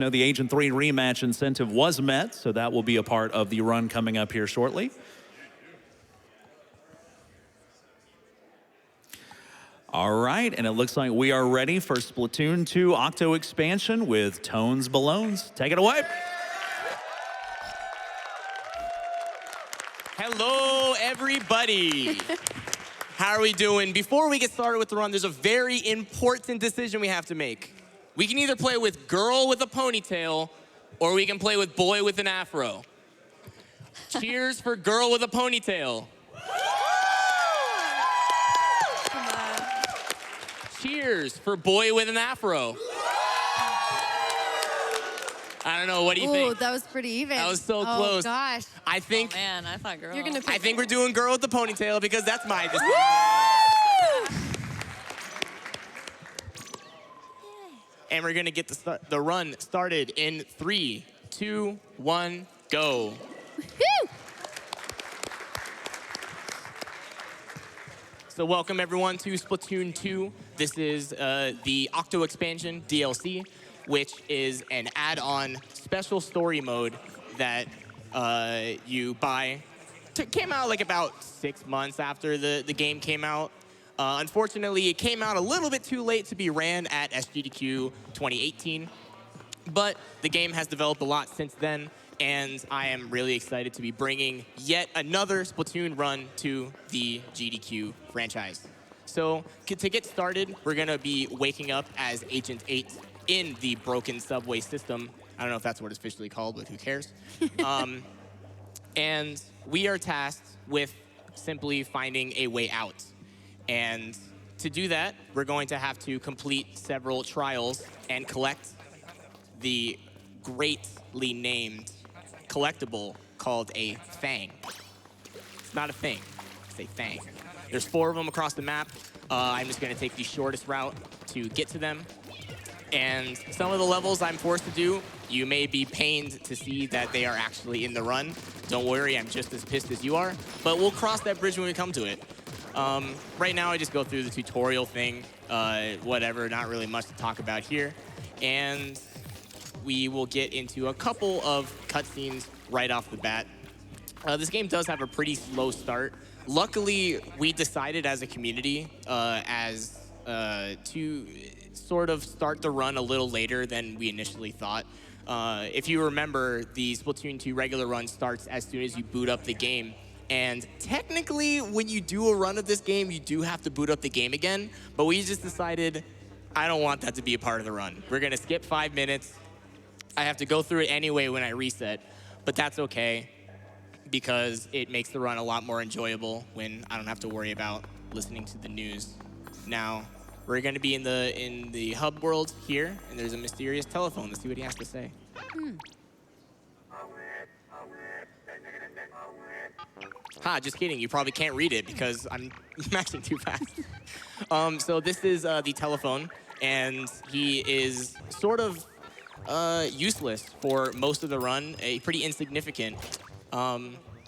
Now, the Agent 3 rematch incentive was met, so that will be a part of the run coming up here shortly. All right, and it looks like we are ready for Splatoon 2 Octo expansion with TonesBalones. Take it away. Hello, everybody. How are we doing? Before we get started with the run, there's a very important decision we have to make. We can either play with girl with a ponytail, or we can play with boy with an afro. Cheers for girl with a ponytail. Come on. Cheers for boy with an afro. I don't know, what do you think? That was pretty even. That was so close. Oh, gosh. I think, Oh, man, I thought girl. You're gonna I think we're doing girl with the ponytail because that's my decision. And we're gonna get the run started in 3, 2, 1, go. So welcome everyone to Splatoon 2. This is the Octo expansion DLC, which is an add-on special story mode that you buy. It came out like about 6 months after the game came out. Unfortunately, it came out a little bit too late to be ran at AGDQ 2018, but the game has developed a lot since then, and I am really excited to be bringing yet another Splatoon run to the GDQ franchise. So to get started, we're gonna be waking up as Agent 8 in the broken subway system. I don't know if that's what it's officially called, but who cares? And we are tasked with simply finding a way out. And to do that, we're going to have to complete several trials and collect the greatly named collectible called a Fang. It's not a thing, it's a Fang. There's 4 of them across the map. I'm just gonna take the shortest route to get to them. And some of the levels I'm forced to do, you may be pained to see that they are actually in the run. Don't worry, I'm just as pissed as you are, but we'll cross that bridge when we come to it. Right now, I just go through the tutorial thing, whatever, not really much to talk about here. And we will get into a couple of cutscenes right off the bat. This game does have a pretty slow start. Luckily, we decided as a community to sort of start the run a little later than we initially thought. If you remember, the Splatoon 2 regular run starts as soon as you boot up the game. And technically, when you do a run of this game, you do have to boot up the game again. But we just decided, I don't want that to be a part of the run. We're gonna skip 5 minutes. I have to go through it anyway when I reset, but that's okay because it makes the run a lot more enjoyable when I don't have to worry about listening to the news. Now, we're gonna be in the hub world here, and there's a mysterious telephone. Let's see what he has to say. Just kidding. You probably can't read it because I'm maxing too fast. So this is the telephone, and he is sort of useless for most of the run, pretty insignificant.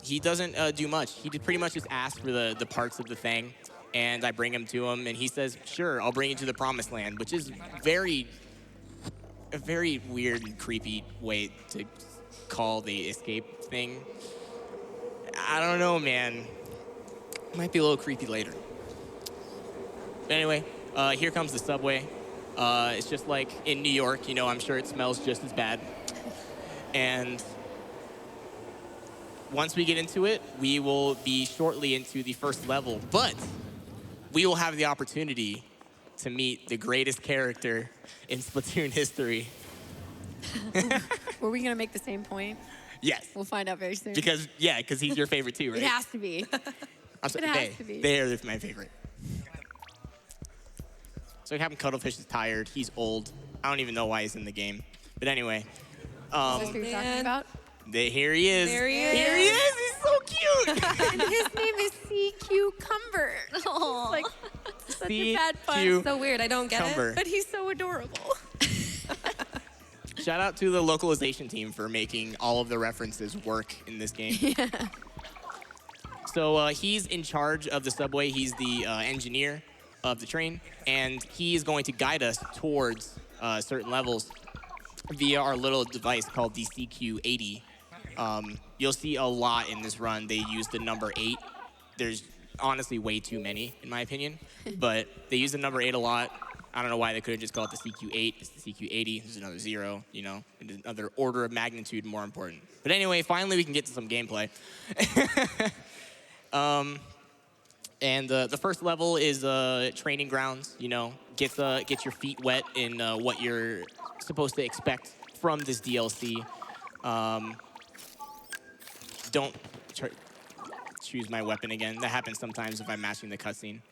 He doesn't do much. He pretty much just asks for the parts of the thing, and I bring him to him, and he says, sure, I'll bring you to the promised land, which is a very weird and creepy way to call the escape thing. I don't know, man. Might be a little creepy later. But anyway, here comes the subway. It's just like in New York, you know, I'm sure it smells just as bad. And once we get into it, we will be shortly into the first level, but we will have the opportunity to meet the greatest character in Splatoon history. Were we gonna make the same point? Yes. We'll find out very soon. Because he's your favorite too, right? It has to be. I'm sorry, It has to be. They're my favorite. So Captain Cuttlefish is tired. He's old. I don't even know why he's in the game. But anyway. Is this what you're talking about? Here he is. There he is. Here he is. He's so cute. And his name is Sea Cucumber. Aw. Like, such Sea a bad pun. Cu- So weird. I don't get Cumber. it. But he's so adorable. Shout out to the localization team for making all of the references work in this game. Yeah. So he's in charge of the subway. He's the engineer of the train, and he is going to guide us towards certain levels. via our little device called the CQ80. You'll see a lot in this run. They use the number 8. There's honestly way too many, in my opinion. But they use the number 8 a lot. I don't know why they couldn't just call it the CQ8. It's the CQ80. There's another 0, you know, another order of magnitude more important. But anyway, finally we can get to some gameplay. And the first level is training grounds. You know, get your feet wet in what you're supposed to expect from this DLC. Don't choose my weapon again. That happens sometimes if I'm matching the cutscene.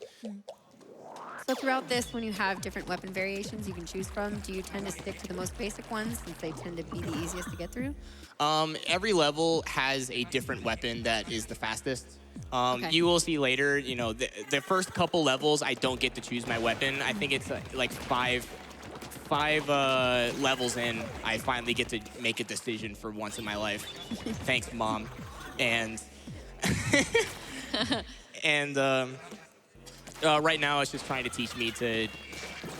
So throughout this, when you have different weapon variations you can choose from, do you tend to stick to the most basic ones since they tend to be the easiest to get through? Every level has a different weapon that is the fastest. Okay. You will see later, you know, the first couple levels, I don't get to choose my weapon. I think it's like five levels in, I finally get to make a decision for once in my life. Thanks, Mom. And right now, it's just trying to teach me to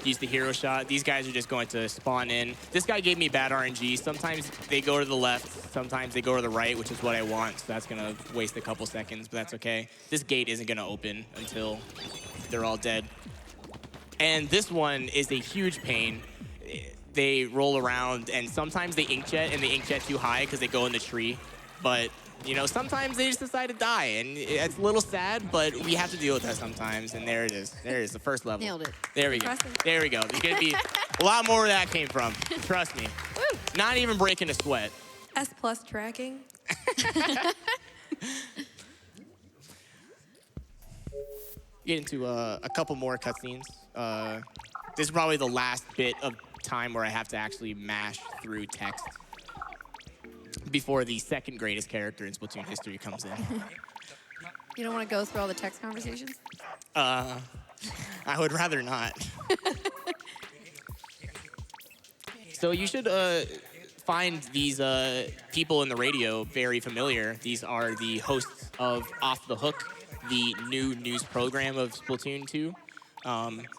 use the hero shot. These guys are just going to spawn in. This guy gave me bad RNG. Sometimes they go to the left, sometimes they go to the right, which is what I want. So that's going to waste a couple seconds, but that's okay. This gate isn't going to open until they're all dead. And this one is a huge pain. They roll around, and sometimes they inkjet, and they inkjet too high because they go in the tree. But, you know, sometimes they just decide to die, and it's a little sad, but we have to deal with that sometimes. And there it is. There it is, the first level. Nailed it. There we go. Impressive. There we go. There's going to be a lot more where that came from. Trust me. Woo. Not even breaking a sweat. S+ tracking. Get into a couple more cutscenes. This is probably the last bit of time where I have to actually mash through text before the second greatest character in Splatoon history comes in. You don't want to go through all the text conversations? I would rather not. So you should find these people in the radio very familiar. These are the hosts of Off the Hook, the new news program of Splatoon 2.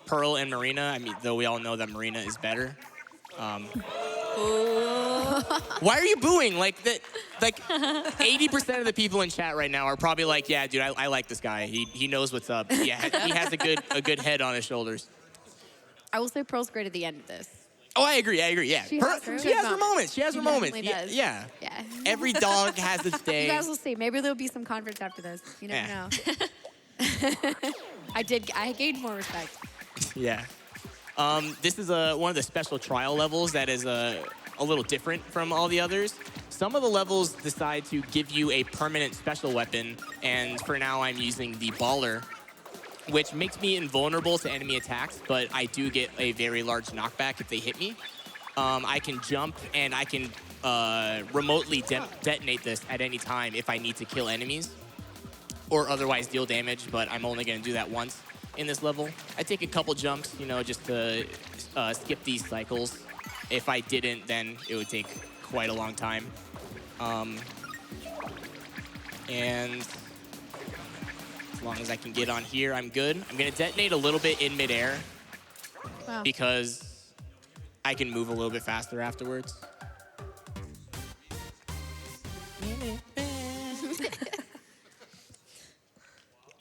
Pearl and Marina, I mean, though we all know that Marina is better. Why are you booing? Like 80% of the people in chat right now are probably like, yeah, dude, I like this guy. He knows what's up. Yeah, he has a good head on his shoulders. I will say Pearl's great at the end of this. Oh, I agree, yeah. She has her moments. She has her moments. definitely does. Yeah. Yeah. Every dog has its day. You guys will see. Maybe there'll be some converts after this. You never know. I gained more respect. Yeah. This is one of the special trial levels that is a little different from all the others. Some of the levels decide to give you a permanent special weapon, and for now I'm using the Baller, which makes me invulnerable to enemy attacks, but I do get a very large knockback if they hit me. I can jump, and I can remotely detonate this at any time if I need to kill enemies or otherwise deal damage, but I'm only going to do that once in this level. I take a couple jumps, you know, just to skip these cycles. If I didn't, then it would take quite a long time. And as long as I can get on here, I'm good. I'm going to detonate a little bit in midair because I can move a little bit faster afterwards.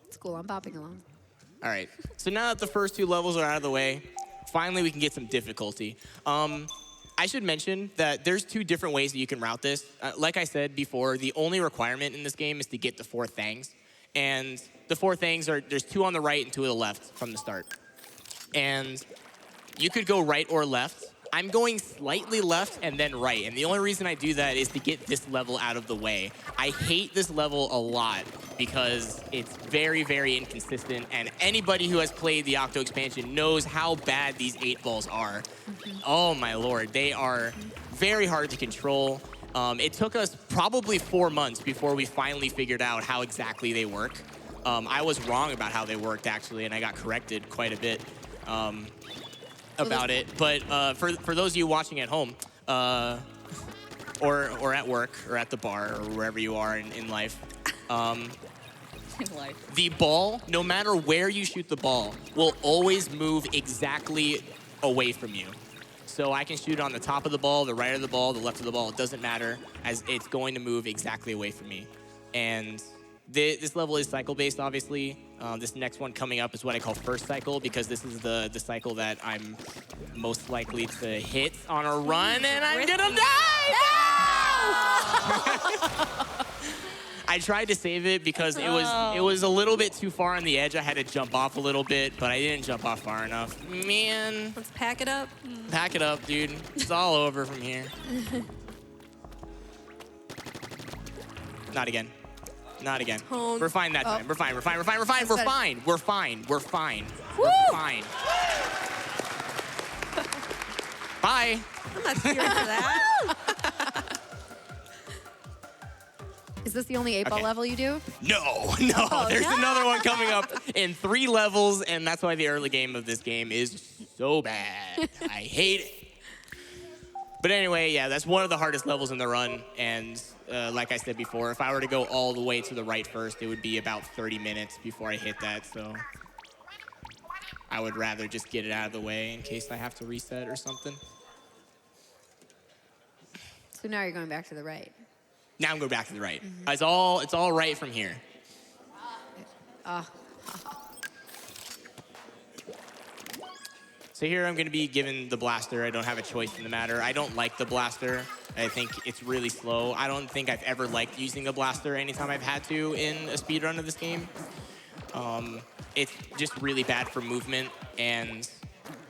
It's cool. I'm bopping along. All right. So now that the first two levels are out of the way, finally we can get some difficulty. I should mention that there's two different ways that you can route this. Like I said before, the only requirement in this game is to get the 4 things. And the 4 things there's 2 on the right and 2 on the left from the start. And you could go right or left. I'm going slightly left and then right. And the only reason I do that is to get this level out of the way. I hate this level a lot because it's very, very inconsistent. And anybody who has played the Octo expansion knows how bad these 8 balls are. Oh my lord, they are very hard to control. It took us probably 4 months before we finally figured out how exactly they work. I was wrong about how they worked actually, and I got corrected quite a bit. About it, but for those of you watching at home, or at work, or at the bar, or wherever you are in life, the ball, no matter where you shoot the ball, will always move exactly away from you. So I can shoot it on the top of the ball, the right of the ball, the left of the ball. It doesn't matter, as it's going to move exactly away from me. And this level is cycle-based, obviously. This next one coming up is what I call first cycle, because this is the cycle that I'm most likely to hit on a run, and I'm gonna die! No! I tried to save it because it was a little bit too far on the edge. I had to jump off a little bit, but I didn't jump off far enough. Man. Let's pack it up. Pack it up, dude. It's all over from here. Not again. Not again. Tones. We're fine that time. We're fine. We're fine. We're fine. We're fine. We're fine. We're fine. We're fine. Woo! We're fine. Bye. I'm not here for that. Is this the only 8-ball Okay. level you do? No. There's no. another one coming up in 3 levels, and that's why the early game of this game is so bad. I hate it. But anyway, yeah, that's one of the hardest levels in the run, and like I said before, if I were to go all the way to the right first, it would be about 30 minutes before I hit that, so I would rather just get it out of the way in case I have to reset or something. So now you're going back to the right. Now I'm going back to the right. It's all right from here. So here I'm going to be given the blaster. I don't have a choice in the matter. I don't like the blaster. I think it's really slow. I don't think I've ever liked using the blaster anytime I've had to in a speedrun of this game. It's just really bad for movement, and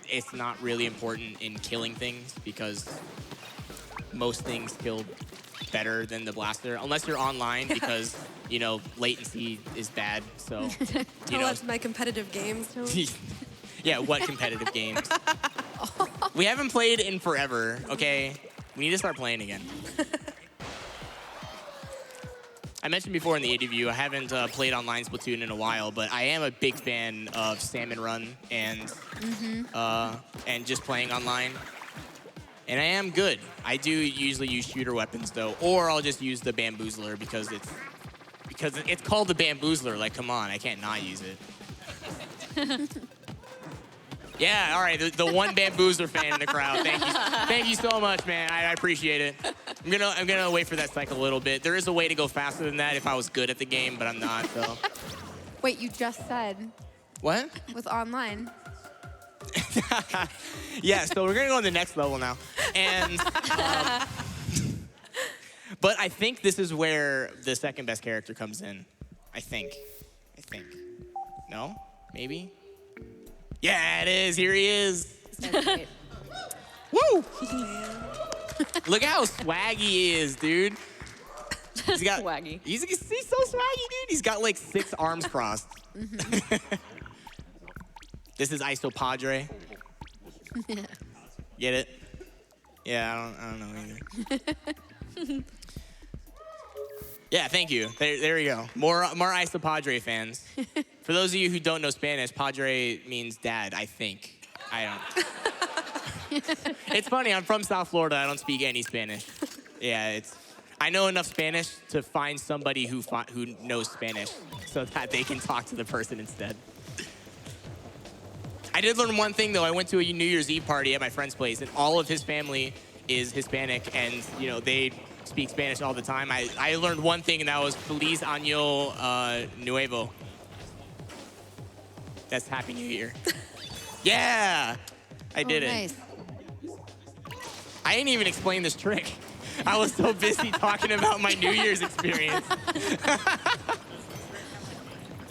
it's not really important in killing things because most things kill better than the blaster, unless you're online because, you know, latency is bad, so, you know. That's my competitive games. Tones. Yeah, what competitive games? We haven't played in forever, okay? We need to start playing again. I mentioned before in the ADV, I haven't played online Splatoon in a while, but I am a big fan of Salmon Run and just playing online. And I am good. I do usually use shooter weapons though, or I'll just use the bamboozler because it's called the bamboozler. Like, come on, I can't not use it. Yeah, all right, the one bamboozler fan in the crowd. Thank you so much, man. I appreciate it. I'm gonna wait for that cycle a little bit. There is a way to go faster than that if I was good at the game, but I'm not. So. Wait, you just said What? with online. Yeah, so we're gonna go on the next level now, and but I think this is where the second best character comes in. I think. No? Maybe? Yeah, it is. Here he is. That's great. Woo! Look how swaggy he is, dude. He's got Swaggy. He's so swaggy, dude. He's got like 6 arms crossed. This is Iso Padre. Get it? Yeah, I don't know either. Yeah, thank you. There we go. More Iso Padre fans. For those of you who don't know Spanish, Padre means dad, I think. I don't. It's funny, I'm from South Florida. I don't speak any Spanish. Yeah, I know enough Spanish to find somebody who knows Spanish so that they can talk to the person instead. I did learn one thing, though. I went to a New Year's Eve party at my friend's place, and all of his family is Hispanic, and, you know, they speak Spanish all the time. I learned one thing, and that was Feliz Año Nuevo. That's Happy New Year. Yeah! I did it. Nice. I didn't even explain this trick. I was so busy talking about my New Year's experience.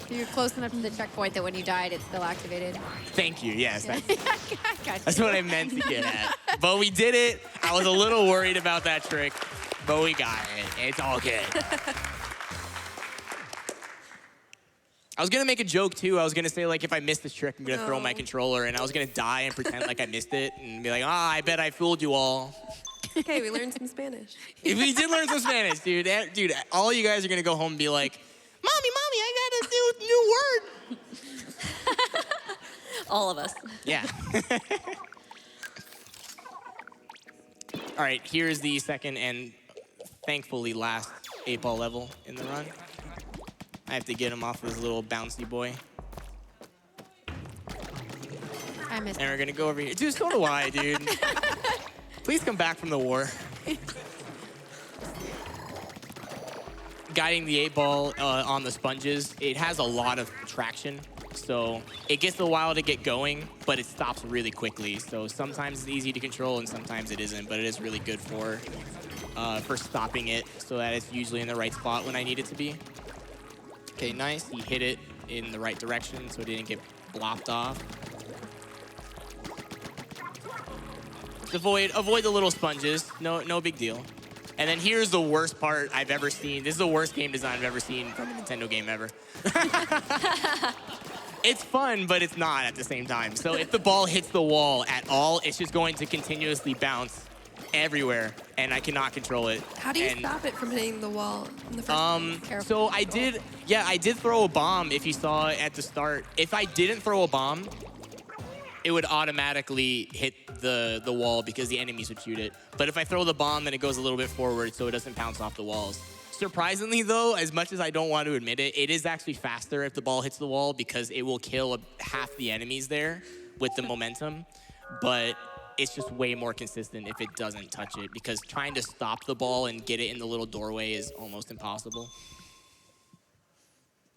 You're close enough to the checkpoint that when you died, it's still activated. Thank you, yes. Gotcha. That's what I meant to get at. But we did it. I was a little worried about that trick, but we got it. It's all good. I was gonna make a joke too. I was gonna say, like, if I miss this trick, I'm gonna throw my controller, and I was gonna die and pretend like I missed it and be like, I bet I fooled you all. Okay, we learned some Spanish. We did learn some Spanish, dude. Dude, all you guys are gonna go home and be like, Mommy, I got a new word. All of us. Yeah. All right, here's the second and thankfully last 8-ball level in the run. I have to get him off this little bouncy boy. I missed And we're gonna go over here. Dude, so do I, dude. Please come back from the war. Guiding the 8-ball on the sponges, it has a lot of traction. So it gets a while to get going, but it stops really quickly. So sometimes it's easy to control and sometimes it isn't, but it is really good for stopping it so that it's usually in the right spot when I need it to be. Okay, nice. He hit it in the right direction so it didn't get blocked off. Avoid the little sponges. No big deal. And then here's the worst part I've ever seen. This is the worst game design I've ever seen from a Nintendo game ever. It's fun, but it's not at the same time. So if the ball hits the wall at all, it's just going to continuously bounce everywhere, and I cannot control it. How do you stop it from hitting the wall in the first place? So I did throw a bomb if you saw it at the start. If I didn't throw a bomb, it would automatically hit the wall because the enemies would shoot it. But if I throw the bomb, then it goes a little bit forward so it doesn't bounce off the walls. Surprisingly, though, as much as I don't want to admit it, it is actually faster if the ball hits the wall because it will kill half the enemies there with the momentum. But it's just way more consistent if it doesn't touch it because trying to stop the ball and get it in the little doorway is almost impossible.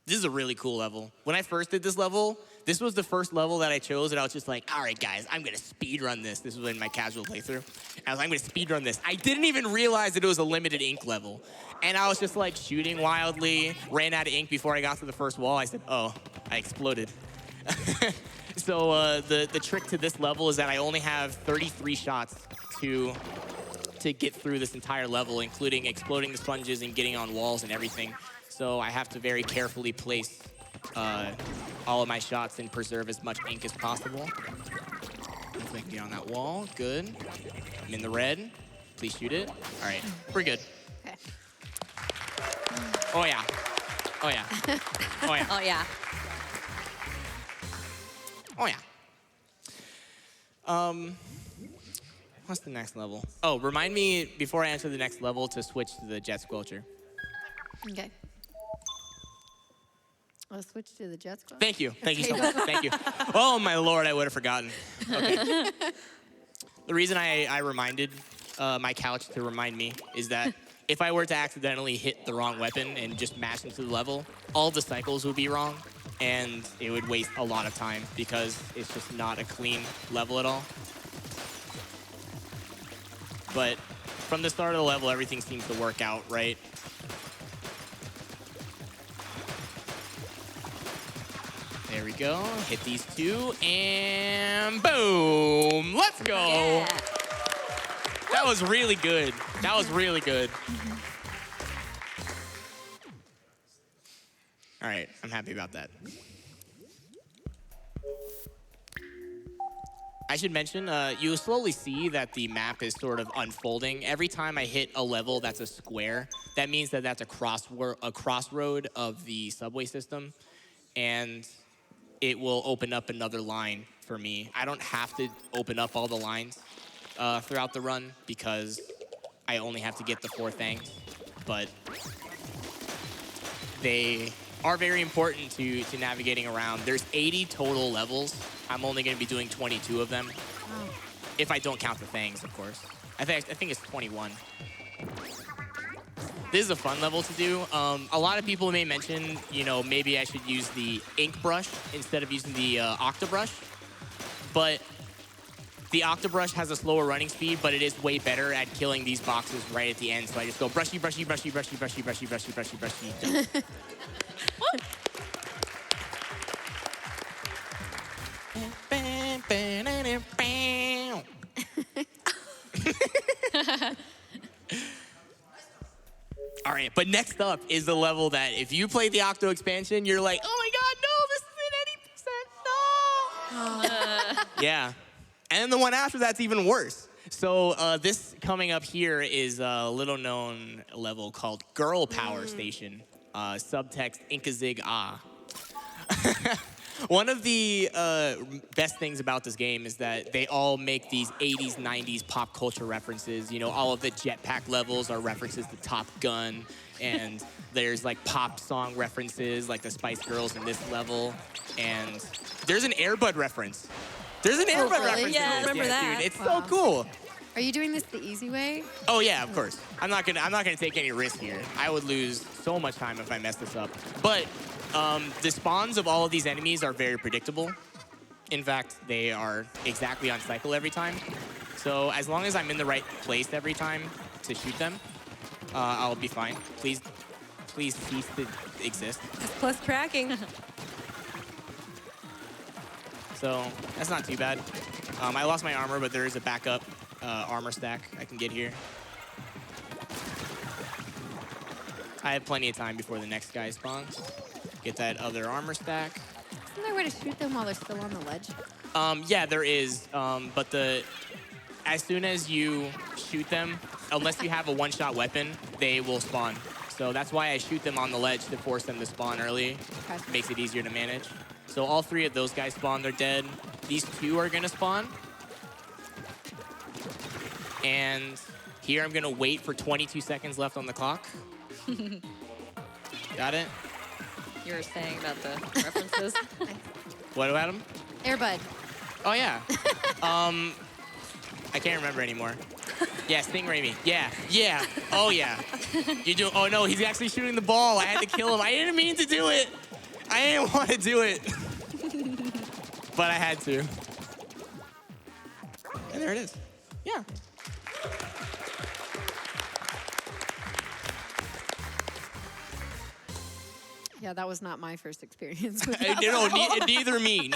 This is a really cool level. When I first did this level, this was the first level that I chose, and I was just like, all right, guys, I'm gonna speedrun this. This was in my casual playthrough. I was like, I'm gonna speedrun this. I didn't even realize that it was a limited ink level. And I was just like shooting wildly, ran out of ink before I got to the first wall. I said, oh, I exploded. So the trick to this level is that I only have 33 shots to get through this entire level, including exploding the sponges and getting on walls and everything. So I have to very carefully place all of my shots and preserve as much ink as possible. If I can get on that wall, good. I'm in the red. Please shoot it. All right, we're good. Okay. Oh yeah. Oh yeah. Oh yeah. Oh, yeah. Oh yeah. What's the next level? Oh, remind me before I enter the next level to switch to the jet squelcher. Okay. I'll switch to the jet squad. Thank you. Thank you so much. Thank you. Oh my lord, I would have forgotten. Okay. The reason I reminded my couch to remind me is that if I were to accidentally hit the wrong weapon and just mash into the level, all the cycles would be wrong, and it would waste a lot of time because it's just not a clean level at all. But from the start of the level, everything seems to work out, right? There we go. Hit these two, and boom! Let's go! Yeah. That was really good. That was really good. All right, I'm happy about that. I should mention, you'll slowly see that the map is sort of unfolding. Every time I hit a level that's a square, that means that that's a crossroad of the subway system, and it will open up another line for me. I don't have to open up all the lines throughout the run because I only have to get the 4 things, but they are very important to navigating around. There's 80 total levels. I'm only going to be doing 22 of them, if I don't count the things, of course. I think it's 21. This is a fun level to do. A lot of people may mention, you know, maybe I should use the ink brush instead of using the Octo brush, but the Octo brush has a slower running speed, but it is way better at killing these boxes right at the end. So I just go brushy, brushy, brushy, brushy, brushy, brushy, brushy, brushy, brushy. All right, but next up is the level that if you play the Octo expansion, you're like, oh my God, no, this isn't 80%, no. Yeah, and then the one after that's even worse. So this coming up here is a little known level called Girl Power Station. Subtext, Inkazig Ah. One of the best things about this game is that they all make these 80s, 90s pop culture references. You know, all of the jetpack levels are references to Top Gun, and there's like pop song references like the Spice Girls in this level, and there's an Air Bud reference. There's an Air Bud really? reference Yeah, in this. I remember that. Dude, it's so cool. Are you doing this the easy way? Oh yeah, of course. I'm not gonna take any risk here. I would lose so much time if I mess this up. But the spawns of all of these enemies are very predictable. In fact, they are exactly on cycle every time. So as long as I'm in the right place every time to shoot them, I'll be fine. Please cease to exist. Plus tracking. So that's not too bad. I lost my armor, but there is a backup armor stack I can get here. I have plenty of time before the next guy spawns. Get that other armor stack. Isn't there a way to shoot them while they're still on the ledge? Yeah, there is. But as soon as you shoot them, unless you have a one-shot weapon, they will spawn. So that's why I shoot them on the ledge to force them to spawn early. Okay. Makes it easier to manage. So all 3 of those guys spawn, they're dead. These 2 are gonna spawn. And here I'm gonna wait for 22 seconds left on the clock. Got it? You were saying about the references. What about him? Airbud. Oh yeah. I can't remember anymore. Yeah, Stingray me. Yeah. Oh yeah. You do. Oh no, he's actually shooting the ball. I had to kill him. I didn't mean to do it. I didn't want to do it. But I had to. And there it is. Yeah. Yeah, that was not my first experience with Neither me.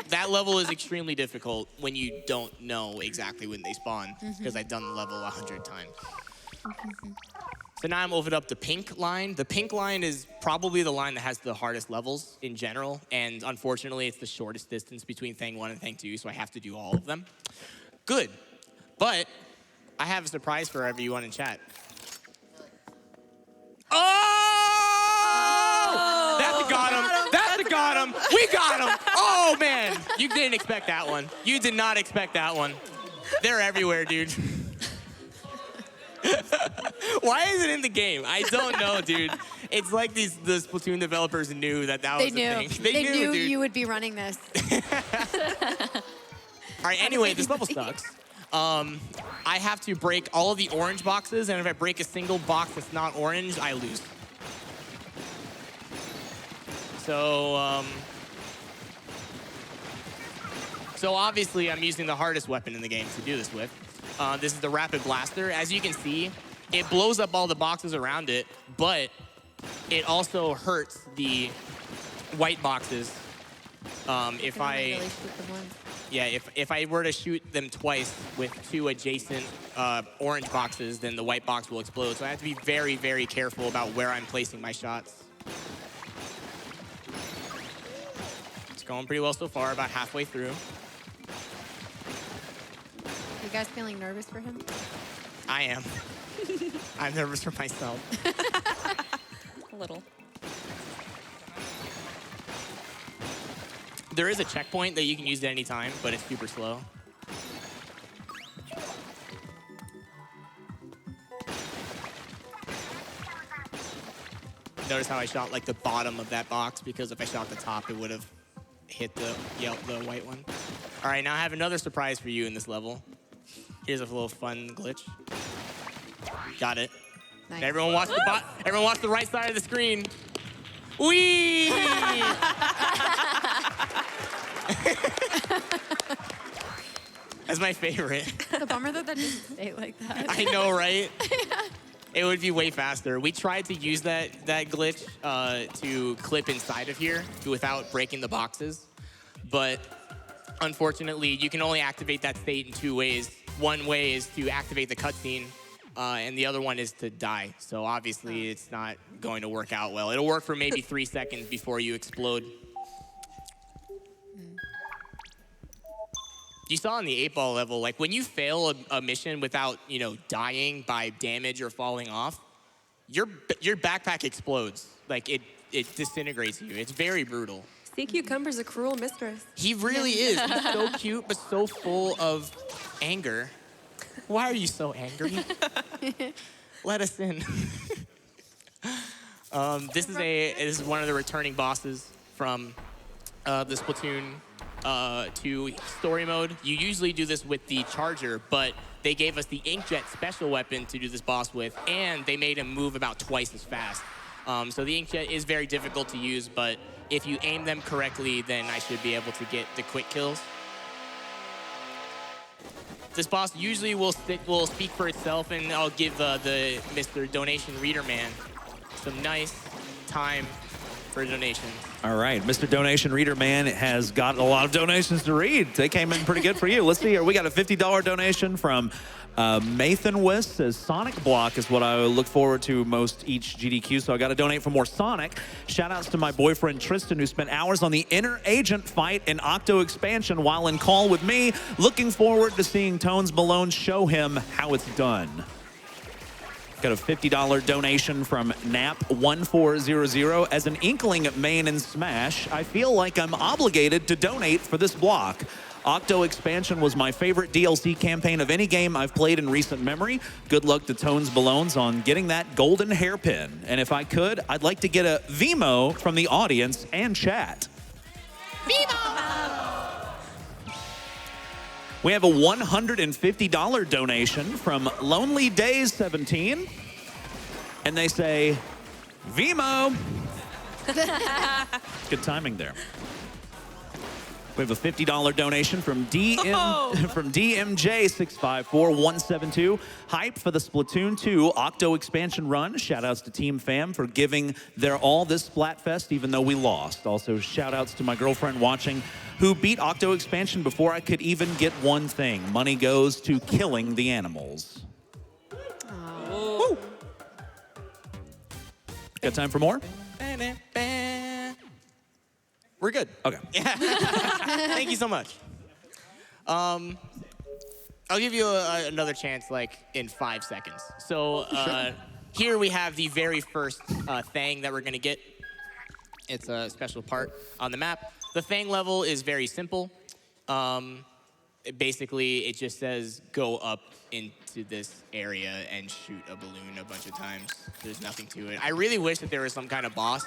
That level is extremely difficult when you don't know exactly when they spawn, because I've done the level 100 times. So now I'm over up the pink line. The pink line is probably the line that has the hardest levels in general, and unfortunately, it's the shortest distance between Thing 1 and Thing 2, so I have to do all of them. Good, but I have a surprise for everyone in chat. Oh! That got him. We got him. Oh, man. You didn't expect that one. You did not expect that one. They're everywhere, dude. Why is it in the game? I don't know, dude. It's like the Splatoon developers knew that was a thing. They knew dude. you would be running this. All right, anyway, this level sucks. I have to break all of the orange boxes, and if I break a single box that's not orange, I lose. So obviously I'm using the hardest weapon in the game to do this with. This is the Rapid Blaster. As you can see, it blows up all the boxes around it, but it also hurts the white boxes. If I were to shoot them twice with 2 adjacent orange boxes, then the white box will explode. So I have to be very, very careful about where I'm placing my shots. It's going pretty well so far, about halfway through. You guys feeling nervous for him? I am. I'm nervous for myself. A little. There is a checkpoint that you can use at any time, but it's super slow. Notice how I shot like the bottom of that box, because if I shot the top, it would have hit the white one. All right, now I have another surprise for you in this level. Here's a little fun glitch. Got it. Nice. Everyone watch the right side of the screen. Whee! That's my favorite. It's a bummer that didn't stay like that. I know, right? It would be way faster. We tried to use that glitch to clip inside of here without breaking the boxes, but unfortunately, you can only activate that state in 2 ways. One way is to activate the cutscene, and the other one is to die. So obviously, it's not going to work out well. It'll work for maybe 3 seconds before you explode. You saw in the 8-ball level, like when you fail a mission without, dying by damage or falling off, your backpack explodes. Like it disintegrates you. It's very brutal. Sea Cucumber's a cruel mistress. He really is. He's so cute, but so full of anger. Why are you so angry? Let us in. This is one of the returning bosses from the Splatoon 2 story mode. You usually do this with the charger, but they gave us the Inkjet special weapon to do this boss with, and they made him move about twice as fast. So the Inkjet is very difficult to use, but if you aim them correctly, then I should be able to get the quick kills. This boss usually will speak for itself, and I'll give the Mr. Donation Reader Man some nice time for donations. All right, Mr. Donation Reader Man has got a lot of donations to read. They came in pretty good for you. Let's see here. We got a $50 donation from Mathan West. Says Sonic Block is what I look forward to most each GDQ, so I got to donate for more Sonic. Shout outs to my boyfriend Tristan, who spent hours on the Inner Agent fight in Octo expansion while in call with me. Looking forward to seeing TonesBalones show him how it's done. Got a $50 donation from Nap1400. As an Inkling main in Smash, I feel like I'm obligated to donate for this block. Octo expansion was my favorite DLC campaign of any game I've played in recent memory. Good luck to TonesBalones on getting that golden hairpin. And if I could, I'd like to get a Vimo from the audience and chat. We have a $150 donation from Lonely Days 17, and they say, Vimo. Good timing there. We have a $50 donation from DMJ654172. Hype for the Splatoon 2 Octo expansion run. Shout outs to Team Fam for giving their all this Splatfest, even though we lost. Also, shout outs to my girlfriend watching, who beat Octo expansion before I could even get one thing. Money goes to killing the animals. Woo. Got time for more? We're good. Okay. Thank you so much. I'll give you another chance, like, in 5 seconds. So here we have the very first thing that we're going to get. It's a special part on the map. The Fang level is very simple. Basically, it just says go up into this area and shoot a balloon a bunch of times. There's nothing to it. I really wish that there was some kind of boss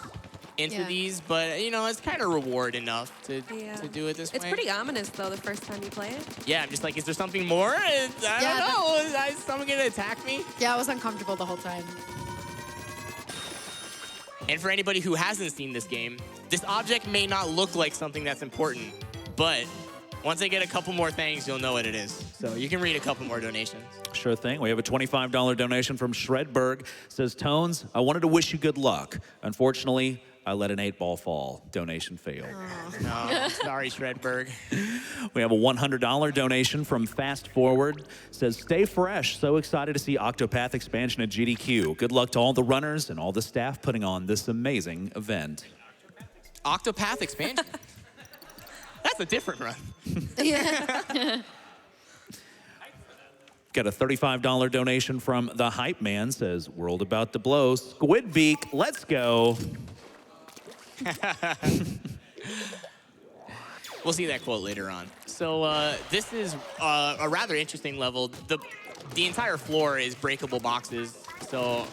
into these, but you know, it's kind of reward enough to do it this way. It's pretty ominous though the first time you play it. Yeah, I'm just like, is there something more? I don't know. Is someone gonna attack me? Yeah, I was uncomfortable the whole time. And for anybody who hasn't seen this game, this object may not look like something that's important, but once I get a couple more things, you'll know what it is. So you can read a couple more donations. Sure thing. We have a $25 donation from Shredberg. Says, Tones, I wanted to wish you good luck. Unfortunately, I let an 8-ball fall. Donation failed. No, sorry, Shredberg. We have a $100 donation from Fast Forward. Says, stay fresh. So excited to see Octopath expansion at GDQ. Good luck to all the runners and all the staff putting on this amazing event. Octopath expansion? That's a different run. Yeah. Got a $35 donation from The Hype Man. Says, world about to blow. Squid Beak, let's go. We'll see that quote later on. So this is a rather interesting level. The entire floor is breakable boxes, so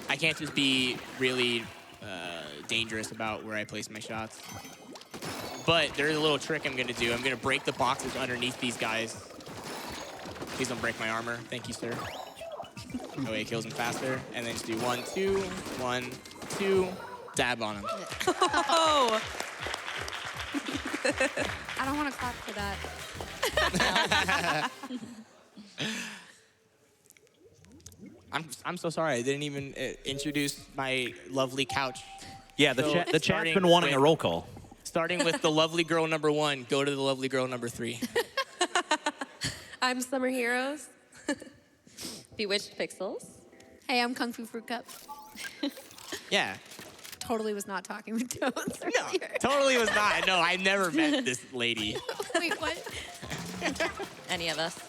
I can't just be really dangerous about where I place my shots. But there's a little trick I'm going to do. I'm going to break the boxes underneath these guys. Please don't break my armor. Thank you, sir. That way it kills him faster. And then just do 1, 2, 1, 2. Dab on him. Oh! I don't want to clap for that. I'm so sorry. I didn't even introduce my lovely couch. Yeah, the chat's been wanting a roll call. Starting with the lovely girl number 1, go to the lovely girl number 3. I'm Summer Heroes. Bewitched Pixels. Hey, I'm Kung Fu Fruit Cup. Yeah. Totally was not talking with Tones earlier. Totally was not. No, I never met this lady. Wait, what? Any of us.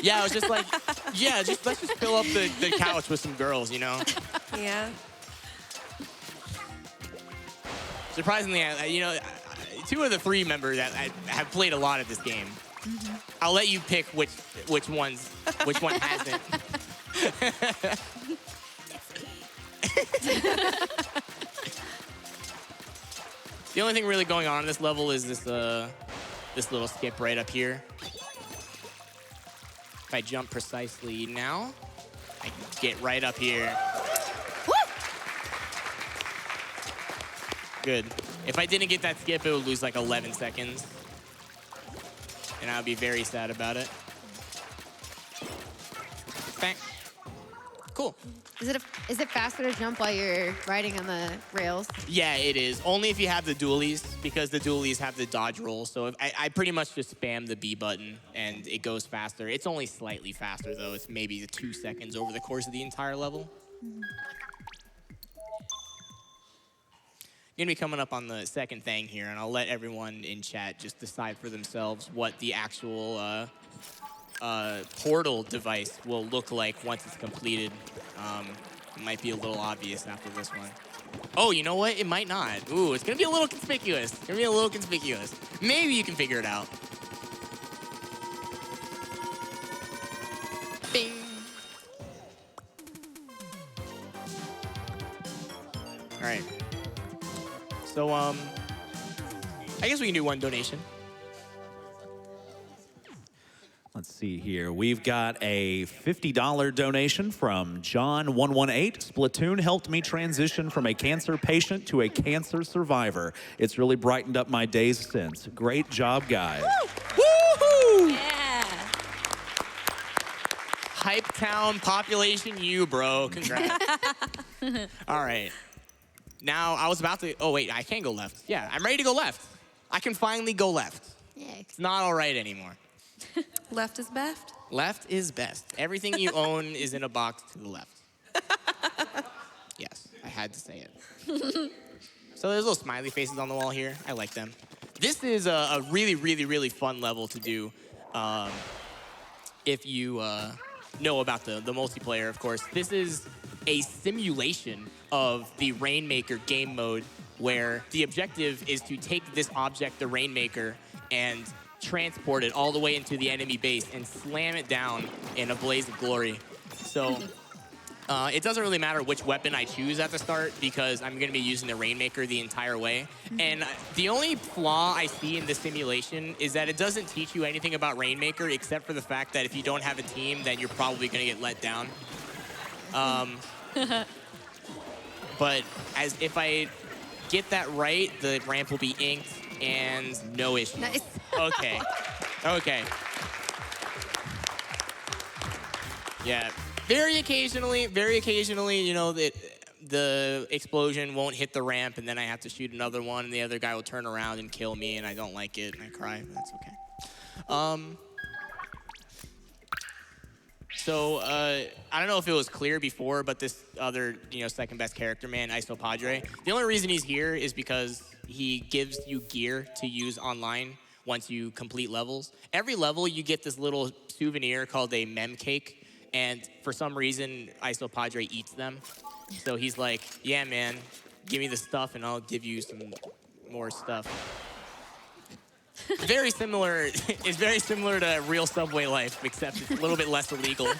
Yeah, I was just like, yeah, let's just fill up the couch with some girls, you know? Yeah. Surprisingly, you know, 2 of the 3 members that have played a lot of this game. Mm-hmm. I'll let you pick which one hasn't. The only thing really going on this level is this little skip right up here. If I jump precisely now, I can get right up here. Woo! Good. If I didn't get that skip, it would lose like 11 seconds. And I would be very sad about it. Bang. Cool. Is it faster to jump while you're riding on the rails? Yeah, it is. Only if you have the dualies, because the dualies have the dodge roll. So if I pretty much just spam the B button and it goes faster. It's only slightly faster though. It's maybe 2 seconds over the course of the entire level. Gonna be coming up on the second thing here, and I'll let everyone in chat just decide for themselves what the actual portal device will look like once it's completed. It might be a little obvious after this one. Oh, you know what? It might not. Ooh, it's gonna be a little conspicuous. It's gonna be a little conspicuous. Maybe you can figure it out. Bing. All right. So, I guess we can do one donation. Let's see here. We've got a $50 donation from John118. Splatoon helped me transition from a cancer patient to a cancer survivor. It's really brightened up my days since. Great job, guys. Woohoo! Yeah. Hype Town Population U, bro. Congrats. All right. Now, I was about to... Oh, wait. I can go left. Yeah, I'm ready to go left. I can finally go left. Yeah. It's not all right anymore. Left is best. Left is best. Everything you own is in a box to the left. Yes, I had to say it. So there's little smiley faces on the wall here. I like them. This is a really, really, really fun level to do if you know about the multiplayer, of course. This is a simulation of the Rainmaker game mode where the objective is to take this object, the Rainmaker, and transport it all the way into the enemy base and slam it down in a blaze of glory. So it doesn't really matter which weapon I choose at the start because I'm going to be using the Rainmaker the entire way. And the only flaw I see in this simulation is that it doesn't teach you anything about Rainmaker except for the fact that if you don't have a team, then you're probably going to get let down. But if I get that right, the ramp will be inked and no issue. Nice. Okay. Okay. Yeah. Very occasionally, you know, that the explosion won't hit the ramp and then I have to shoot another one and the other guy will turn around and kill me and I don't like it and I cry, but that's okay. So, I don't know if it was clear before, but this other, second best character, man, Iso Padre, the only reason he's here is because he gives you gear to use online once you complete levels. Every level, you get this little souvenir called a mem cake, and for some reason, Iso Padre eats them. So he's like, yeah, man, give me the stuff and I'll give you some more stuff. Very similar. It's very similar to real subway life, except it's a little bit less illegal.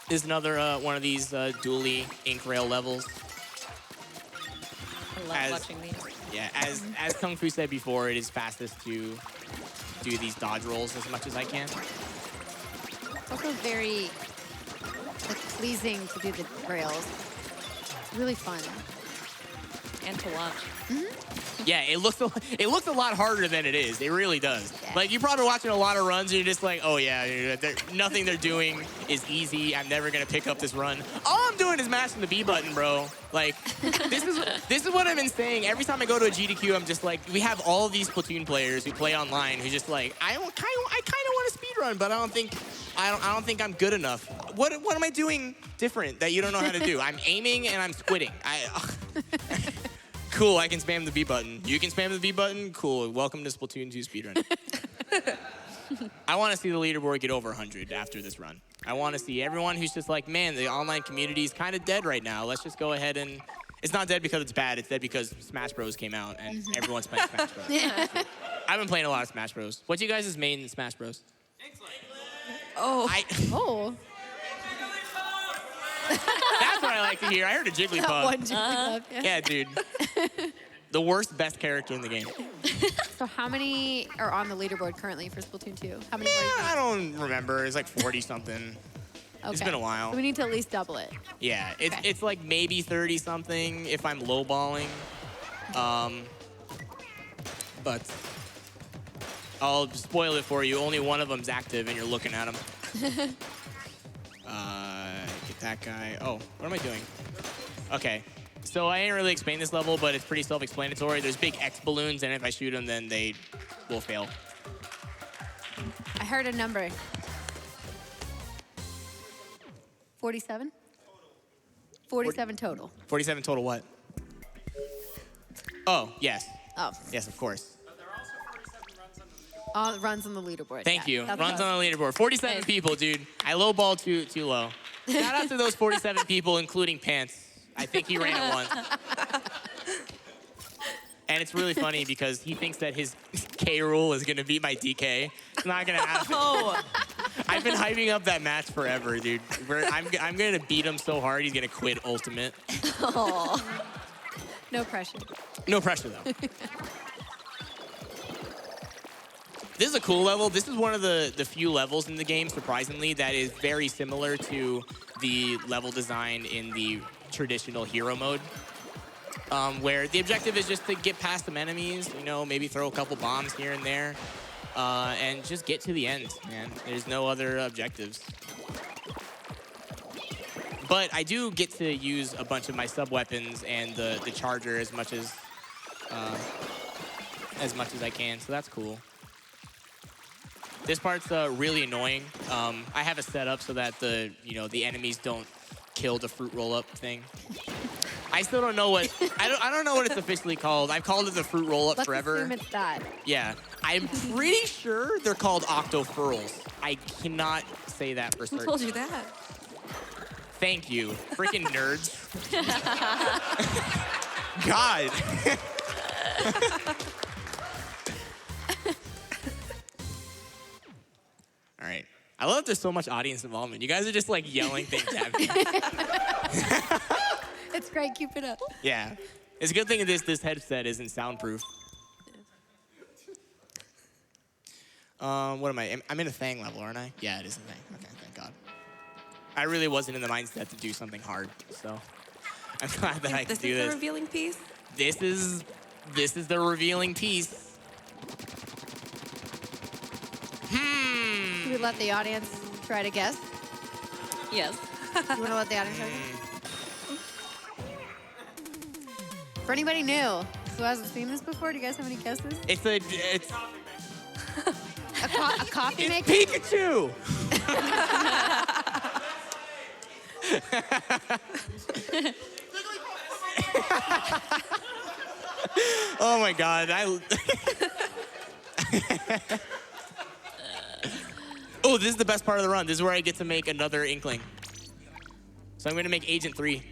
Is another one of these dually ink rail levels. I love watching these. Yeah, as Kung Fu said before, it is fastest to do these dodge rolls as much as I can. It's also very pleasing to do the rails. It's really fun. And to watch. Yeah, it looks a lot harder than it is. It really does. Yeah. Like, you're probably watching a lot of runs and you're just like, oh yeah, nothing they're doing is easy. I'm never gonna pick up this run. All I'm doing is mashing the B button, bro. Like, this is what I've been saying. Every time I go to a GDQ, I'm just like, we have all of these Splatoon players who play online who just like, I kind of want to speedrun, but I don't think I'm good enough. What am I doing different that you don't know how to do? I'm aiming and I'm squidding. Cool, I can spam the B button. You can spam the B button? Cool, welcome to Splatoon 2 speedrun. I want to see the leaderboard get over 100 after this run. I want to see everyone who's just like, man, the online community is kind of dead right now. Let's just go ahead and... It's not dead because it's bad. It's dead because Smash Bros. Came out and everyone's playing Smash Bros. Yeah. I've been playing a lot of Smash Bros. What's you guys' main in Smash Bros? Oh. Oh. That's what I like to hear. I heard a Jigglypuff. One Jigglypuff, Yeah, dude. The worst, best character in the game. So how many are on the leaderboard currently for Splatoon 2? How many more? Yeah, I don't remember. It's like 40 something. It's been a while. So we need to at least double it. Yeah, it's Okay. it's like maybe 30 something if I'm lowballing. But I'll spoil it for you. Only one of them's active, and you're looking at him. Get that guy. Oh, what am I doing? Okay. So I ain't really explain this level, but it's pretty self-explanatory. There's big X balloons, and if I shoot them, then they will fail. I heard a number. 47? 47 total. 47 total what? Oh, yes. Oh. Yes, of course. Runs on the leaderboard. Thank yeah, you. that's Runs what I on the leaderboard. 47 Nice. people, dude. I lowballed too low. Shout out to those 47 people, including Pants. I think he ran it once. And it's really funny because he thinks that his K rule is gonna beat my DK. It's not gonna happen. Oh, I've been hyping up that match forever, dude. I'm gonna beat him so hard he's gonna quit Ultimate. No pressure. No pressure though. This is a cool level. This is one of the few levels in the game, surprisingly, that is very similar to the level design in the traditional hero mode. Where the objective is just to get past some enemies, you know, maybe throw a couple bombs here and there, and just get to the end, man. There's no other objectives. But I do get to use a bunch of my sub-weapons and the charger as much as I can, so that's cool. This part's really annoying. I have it set up so that the enemies don't kill the fruit roll-up thing. I still don't know what I don't know what it's officially called. I've called it the fruit roll-up Let's forever. assume it's that. Yeah, I'm pretty sure they're called Octo furls. I cannot say that for Who certain. told you that? Thank you, freaking nerds. God. All right. I love that there's so much audience involvement. You guys are just like yelling things at me. It's great. Keep it up. Yeah. It's a good thing that this headset isn't soundproof. What am I? I'm in a Thang level, aren't I? Yeah, it is a Thang. Okay, thank God. I really wasn't in the mindset to do something hard, so I'm glad that I could This do is the this. revealing piece. This is the revealing piece. Should we let the audience try to guess? yes. You want to let the audience try to guess? For anybody new who hasn't seen this before, do you guys have any guesses? It's A coffee it's maker? Pikachu. Oh my God! Oh, this is the best part of the run. This is where I get to make another Inkling. So I'm going to make Agent 3.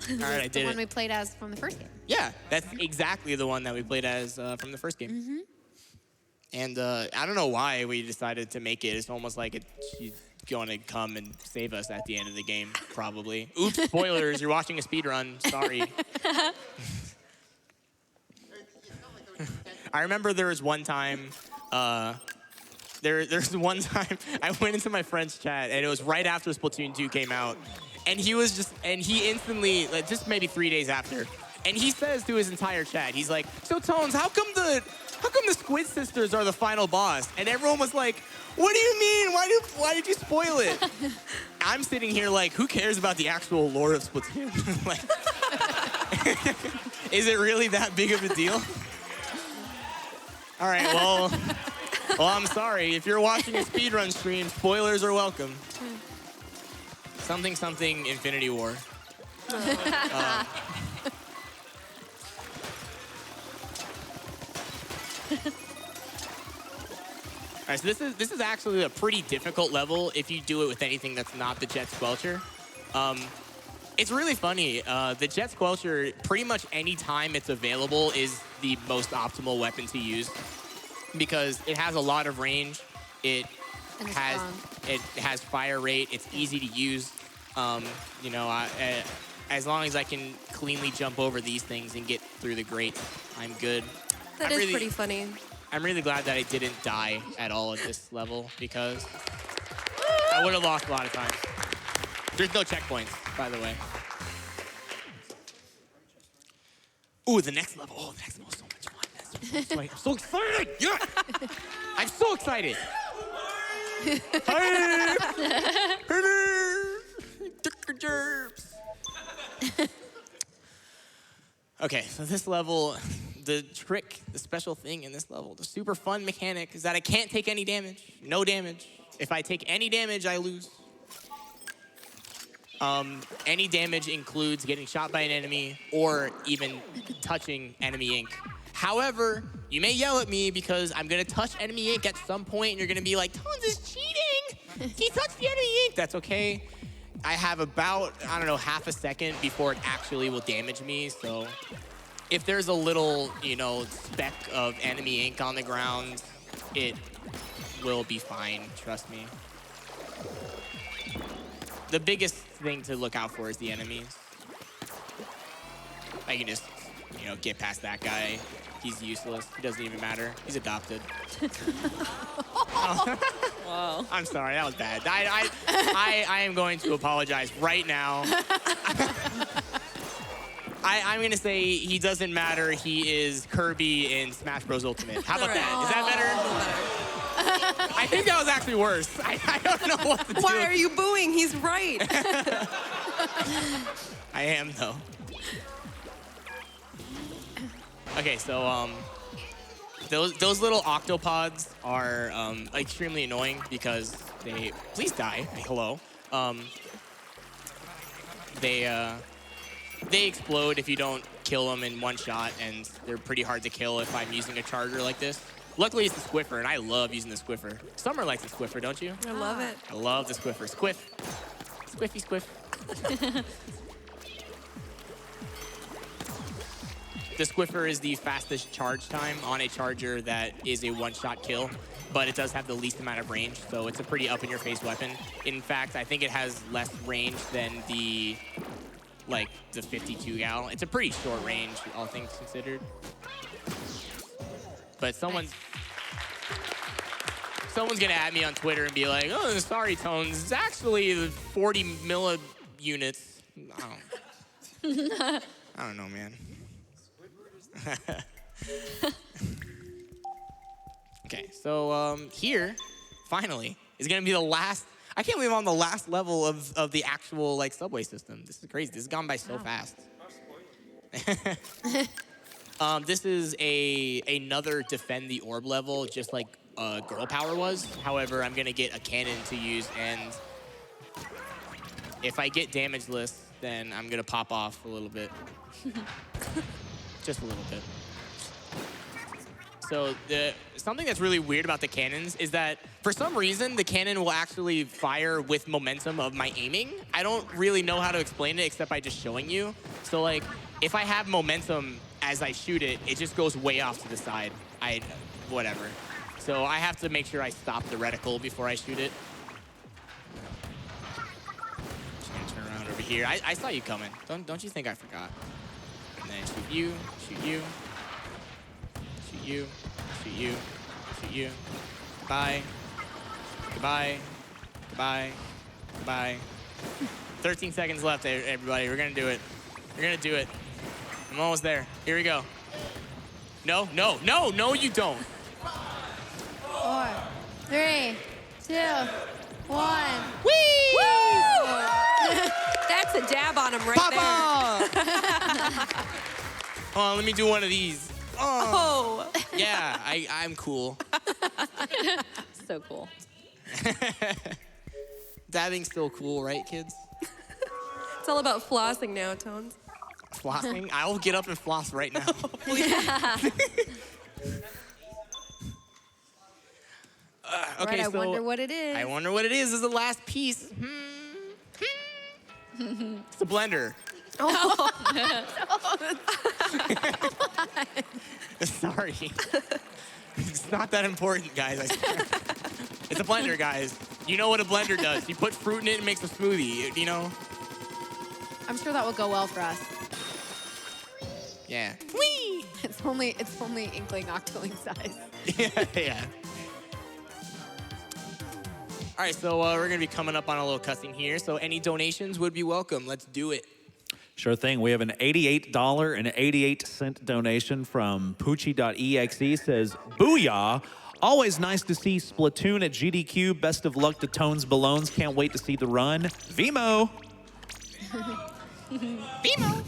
All right, I The did one it. we played as from the first game. Yeah, that's exactly the one that we played as from the first game. Mm-hmm. And I don't know why we decided to make it. It's almost like she's going to come and save us at the end of the game, probably. Oops, spoilers, you're watching a speed run. Sorry. I remember there was one time, there's one time I went into my friend's chat, and it was right after Splatoon 2 came out. And he instantly, like, just maybe 3 days after, and he says to his entire chat, he's like, so Tones, how come the Squid Sisters are the final boss? And everyone was like, what do you mean? Why did you spoil it? I'm sitting here like, who cares about the actual lore of Splatoon? Like, is it really that big of a deal? All right, well, I'm sorry. If you're watching a speedrun stream, spoilers are welcome. Something Infinity War. All right, so this is actually a pretty difficult level if you do it with anything that's not the Jet Squelcher. It's really funny. The Jet Squelcher, pretty much any time it's available, is the most optimal weapon to use because it has a lot of range. It And it's has strong. it has fire rate. It's easy to use. You know, as long as I can cleanly jump over these things and get through the grates, I'm good. That is pretty funny. I'm really glad that I didn't die at all at this level because I would have lost a lot of time. There's no checkpoints, by the way. Ooh, the next level. Oh, the next level is so much fun. I'm so excited. Yeah. I'm so excited. Okay, so this level, the trick, the special thing in this level, the super fun mechanic is that I can't take any damage. No damage. If I take any damage, I lose. Any damage includes getting shot by an enemy or even touching enemy ink. However, you may yell at me because I'm gonna touch enemy ink at some point and you're gonna be like, Tones is cheating! He touched the enemy ink! That's okay. I have about, I don't know, half a second before it actually will damage me, so if there's a little, you know, speck of enemy ink on the ground, it will be fine, trust me. The biggest thing to look out for is the enemies. I can just, you know, get past that guy. He's useless. He doesn't even matter. He's adopted. Wow. I'm sorry, that was bad. I am going to apologize right now. I'm gonna say he doesn't matter. He is Kirby in Smash Bros. Ultimate. How about that? Is that better? I think that was actually worse. I don't know what to do. Why are you booing? He's right. I am though. Okay, so those little octopods are extremely annoying because they please die. Hello. They explode if you don't kill them in one shot, and they're pretty hard to kill if I'm using a charger like this. Luckily, it's the Squiffer, and I love using the Squiffer. Summer likes the Squiffer, don't you? I love it. I love the Squiffer. Squiff. Squiffy squiff. The Squiffer is the fastest charge time on a charger that is a one-shot kill, but it does have the least amount of range, so it's a pretty up-in-your-face weapon. In fact, I think it has less range than the 52 gal. It's a pretty short range, all things considered. But someone's gonna add me on Twitter and be like, "Oh, sorry, Tones. It's actually the 40 milliunits." I don't know, man. Okay, so here, finally, is gonna be the last. I can't believe I'm on the last level of the actual subway system. This is crazy. This has gone by so fast. This is another defend the orb level, just like Girl Power was. However, I'm gonna get a cannon to use, and if I get damageless, then I'm gonna pop off a little bit. Just a little bit. So something that's really weird about the cannons is that for some reason the cannon will actually fire with momentum of my aiming. I don't really know how to explain it except by just showing you. So if I have momentum as I shoot it, it just goes way off to the side. Whatever. So I have to make sure I stop the reticle before I shoot it. Just gonna turn around over here. I saw you coming. Don't you think I forgot? And then shoot you, shoot you. Shoot you, shoot you, shoot you. Goodbye, goodbye, goodbye, goodbye. 13 seconds left, everybody. We're gonna do it. We're gonna do it. I'm almost there. Here we go. No, no, no, no, you don't. 4, 3, 2, 1. Whee! Woo! That's a dab on him right Papa! Hold on, let me do one of these. Oh. Yeah, I'm cool. So cool. Dabbing's still cool, right, kids? It's all about flossing now, Tones. Flossing? I will get up and floss right now. Okay, Right, I so wonder what it is. I wonder what it is. This is the last piece. It's a blender. Sorry. It's not that important, guys. I swear. It's a blender, guys. You know what a blender does. You put fruit in it and makes a smoothie, you know? I'm sure that will go well for us. Yeah. It's only Inkling Octoling size. Yeah. All right, so we're going to be coming up on a little cussing here. So any donations would be welcome. Let's do it. Sure thing. We have an $88.88 donation from Poochie.exe. Says, Booyah! Always nice to see Splatoon at GDQ. Best of luck to TonesBalones. Can't wait to see the run. Vimo! Vimo!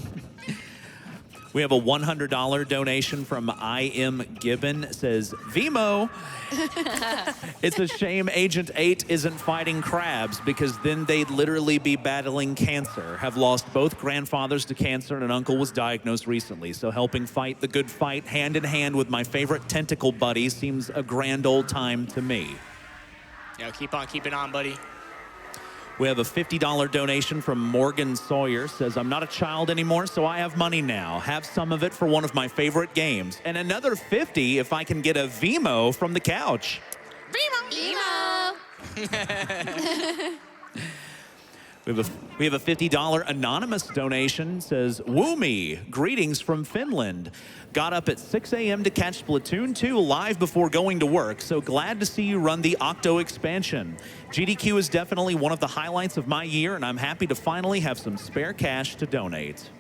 We have a $100 donation from I Am Gibbon. It says, Vimo, it's a shame Agent 8 isn't fighting crabs because then they'd literally be battling cancer. Have lost both grandfathers to cancer and an uncle was diagnosed recently. So helping fight the good fight hand in hand with my favorite tentacle buddy seems a grand old time to me. Yeah, keep on keeping on, buddy. We have a $50 donation from Morgan Sawyer. Says, I'm not a child anymore, so I have money now. Have some of it for one of my favorite games. And another $50 if I can get a Vimo from the couch. Emo! We have a $50 anonymous donation. Says, Woomy, greetings from Finland. Got up at 6 a.m. to catch Splatoon 2 live before going to work, so glad to see you run the Octo expansion. GDQ is definitely one of the highlights of my year, and I'm happy to finally have some spare cash to donate.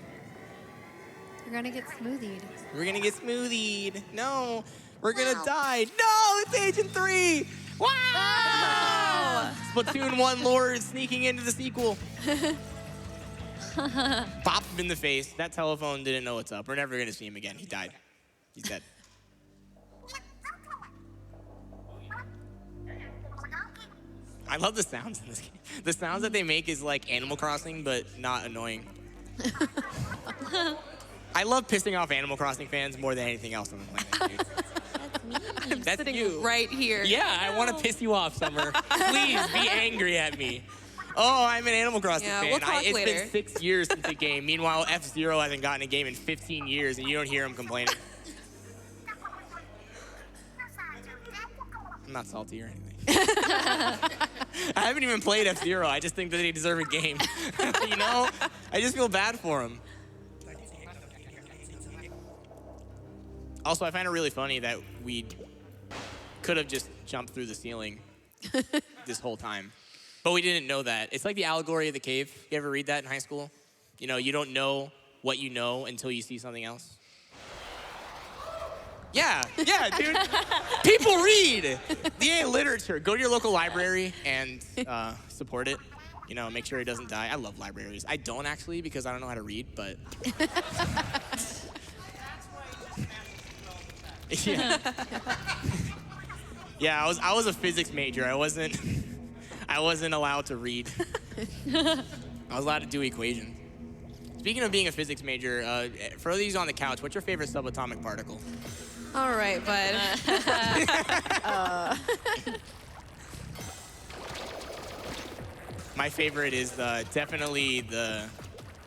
We're gonna get smoothied. We're going to get smoothied. No, we're going to die. No, it's Agent 3. Wow! Splatoon 1 Lord sneaking into the sequel. Pop him in the face. That telephone didn't know what's up. We're never going to see him again. He died. He's dead. I love the sounds in this game. The sounds that they make is like Animal Crossing, but not annoying. I love pissing off Animal Crossing fans more than anything else on the planet, dude. That's Sitting you. right here. Yeah, I want to piss you off, Summer. Please be angry at me. Oh, I'm an Animal Crossing Yeah, fan. we'll talk It's later. been 6 years since the game. Meanwhile, F-Zero hasn't gotten a game in 15 years, and you don't hear him complaining. I'm not salty or anything. I haven't even played F-Zero. I just think that they deserve a game. You know? I just feel bad for him. Also, I find it really funny that we could have just jumped through the ceiling this whole time. But we didn't know that. It's like the allegory of the cave. You ever read that in high school? You know, you don't know what you know until you see something else. Yeah, dude. People read the A literature. Go to your local library and support it. You know, make sure it doesn't die. I love libraries. I don't actually because I don't know how to read, but... Yeah. Yeah, I was a physics major. I wasn't allowed to read. I was allowed to do equations. Speaking of being a physics major, for these on the couch, what's your favorite subatomic particle? All right, bud. My favorite is definitely the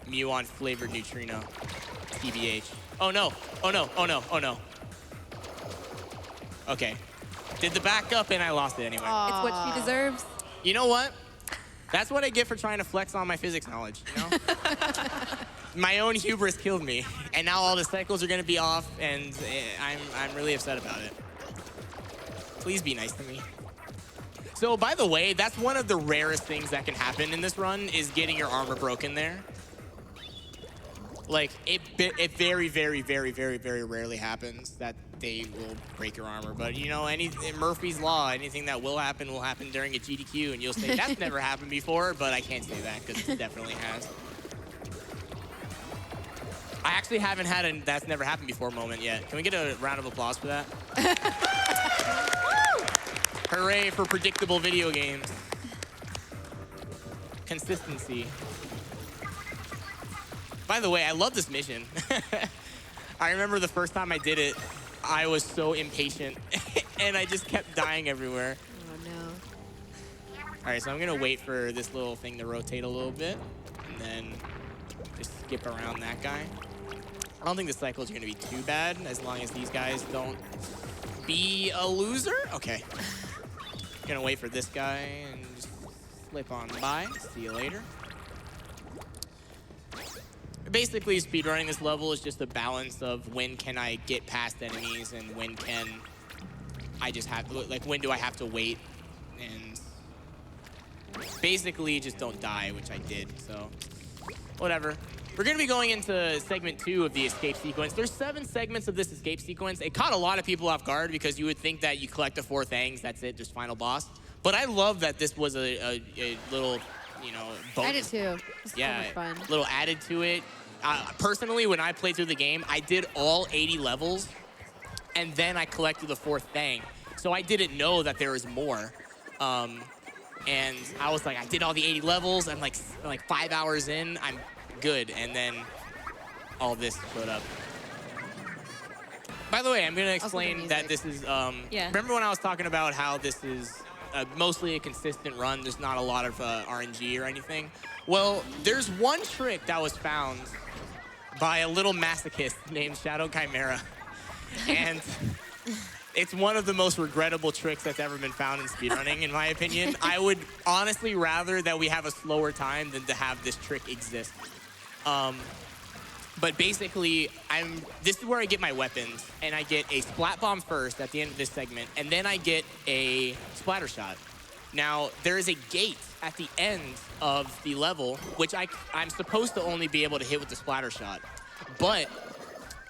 muon flavored neutrino, TBH. Oh no, oh no, oh no, oh no. Okay. Did the backup and I lost it anyway. It's what she deserves. You know what? That's what I get for trying to flex on my physics knowledge, you know? My own hubris killed me, and now all the cycles are gonna be off, and I'm really upset about it. Please be nice to me. So, by the way, that's one of the rarest things that can happen in this run, is getting your armor broken there. Like, it very, very, very, very, very rarely happens that they will break your armor. But, you know, Murphy's Law, anything that will happen during a GDQ, and you'll say, that's never happened before, but I can't say that, because it definitely has. I actually haven't had a that's never happened before moment yet. Can we get a round of applause for that? Hooray for predictable video games. Consistency. By the way, I love this mission. I remember the first time I did it, I was so impatient, and I just kept dying everywhere. Oh, no. All right, so I'm gonna wait for this little thing to rotate a little bit, and then just skip around that guy. I don't think the cycles are gonna be too bad, as long as these guys don't be a loser. Okay. Gonna wait for this guy and just slip on by. See you later. basically, speedrunning this level is just a balance of when can I get past enemies and when can I just have, like, when do I have to wait? And basically just don't die, which I did, so whatever. We're gonna be going into segment 2 of the escape sequence. There's 7 segments of this escape sequence. It caught a lot of people off guard because you would think that you collect the 4 things, that's it, just final boss. But I love that this was a little, you know, bonus. I did too. It's so much fun. Little added to it. Personally, when I played through the game, I did all 80 levels, and then I collected the 4th thing. So I didn't know that there was more. And I was like, I did all the 80 levels. I'm like 5 hours in, I'm good. And then all this showed up. By the way, I'm gonna explain that this is, remember when I was talking about how this is mostly a consistent run, there's not a lot of RNG or anything? Well, there's one trick that was found by a little masochist named Shadow Chimera. And it's one of the most regrettable tricks that's ever been found in speedrunning, in my opinion. I would honestly rather that we have a slower time than to have this trick exist. But basically, this is where I get my weapons, and I get a splat bomb first at the end of this segment, and then I get a splatter shot. Now, there is a gate at the end of the level, which I'm supposed to only be able to hit with the splatter shot. But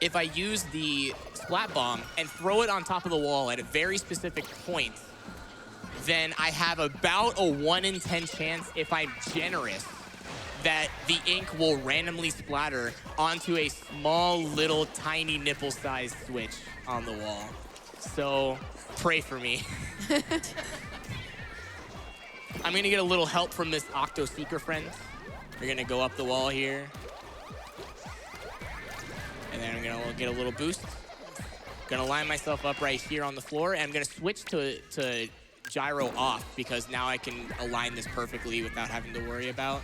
if I use the splat bomb and throw it on top of the wall at a very specific point, then I have about a 1 in 10 chance, if I'm generous, that the ink will randomly splatter onto a small, little, tiny nipple-sized switch on the wall. So pray for me. I'm gonna get a little help from this Octo Seeker friend. We're gonna go up the wall here. And then I'm gonna get a little boost. Gonna line myself up right here on the floor, and I'm gonna switch to gyro off because now I can align this perfectly without having to worry about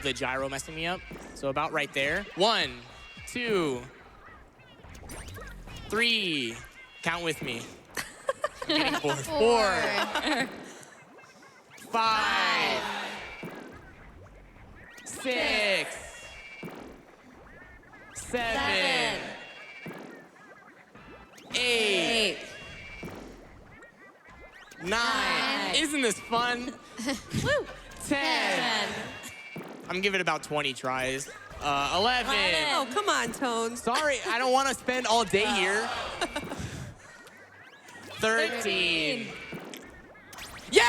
the gyro messing me up. So about right there. 1, 2, 3. Count with me. I'm getting bored. 4, 5, 6, 7, 8, 9. Isn't this fun? Woo! 10. I'm giving it about 20 tries. 11. Oh, come on, Tones. Sorry, I don't want to spend all day here. 13. Yeah!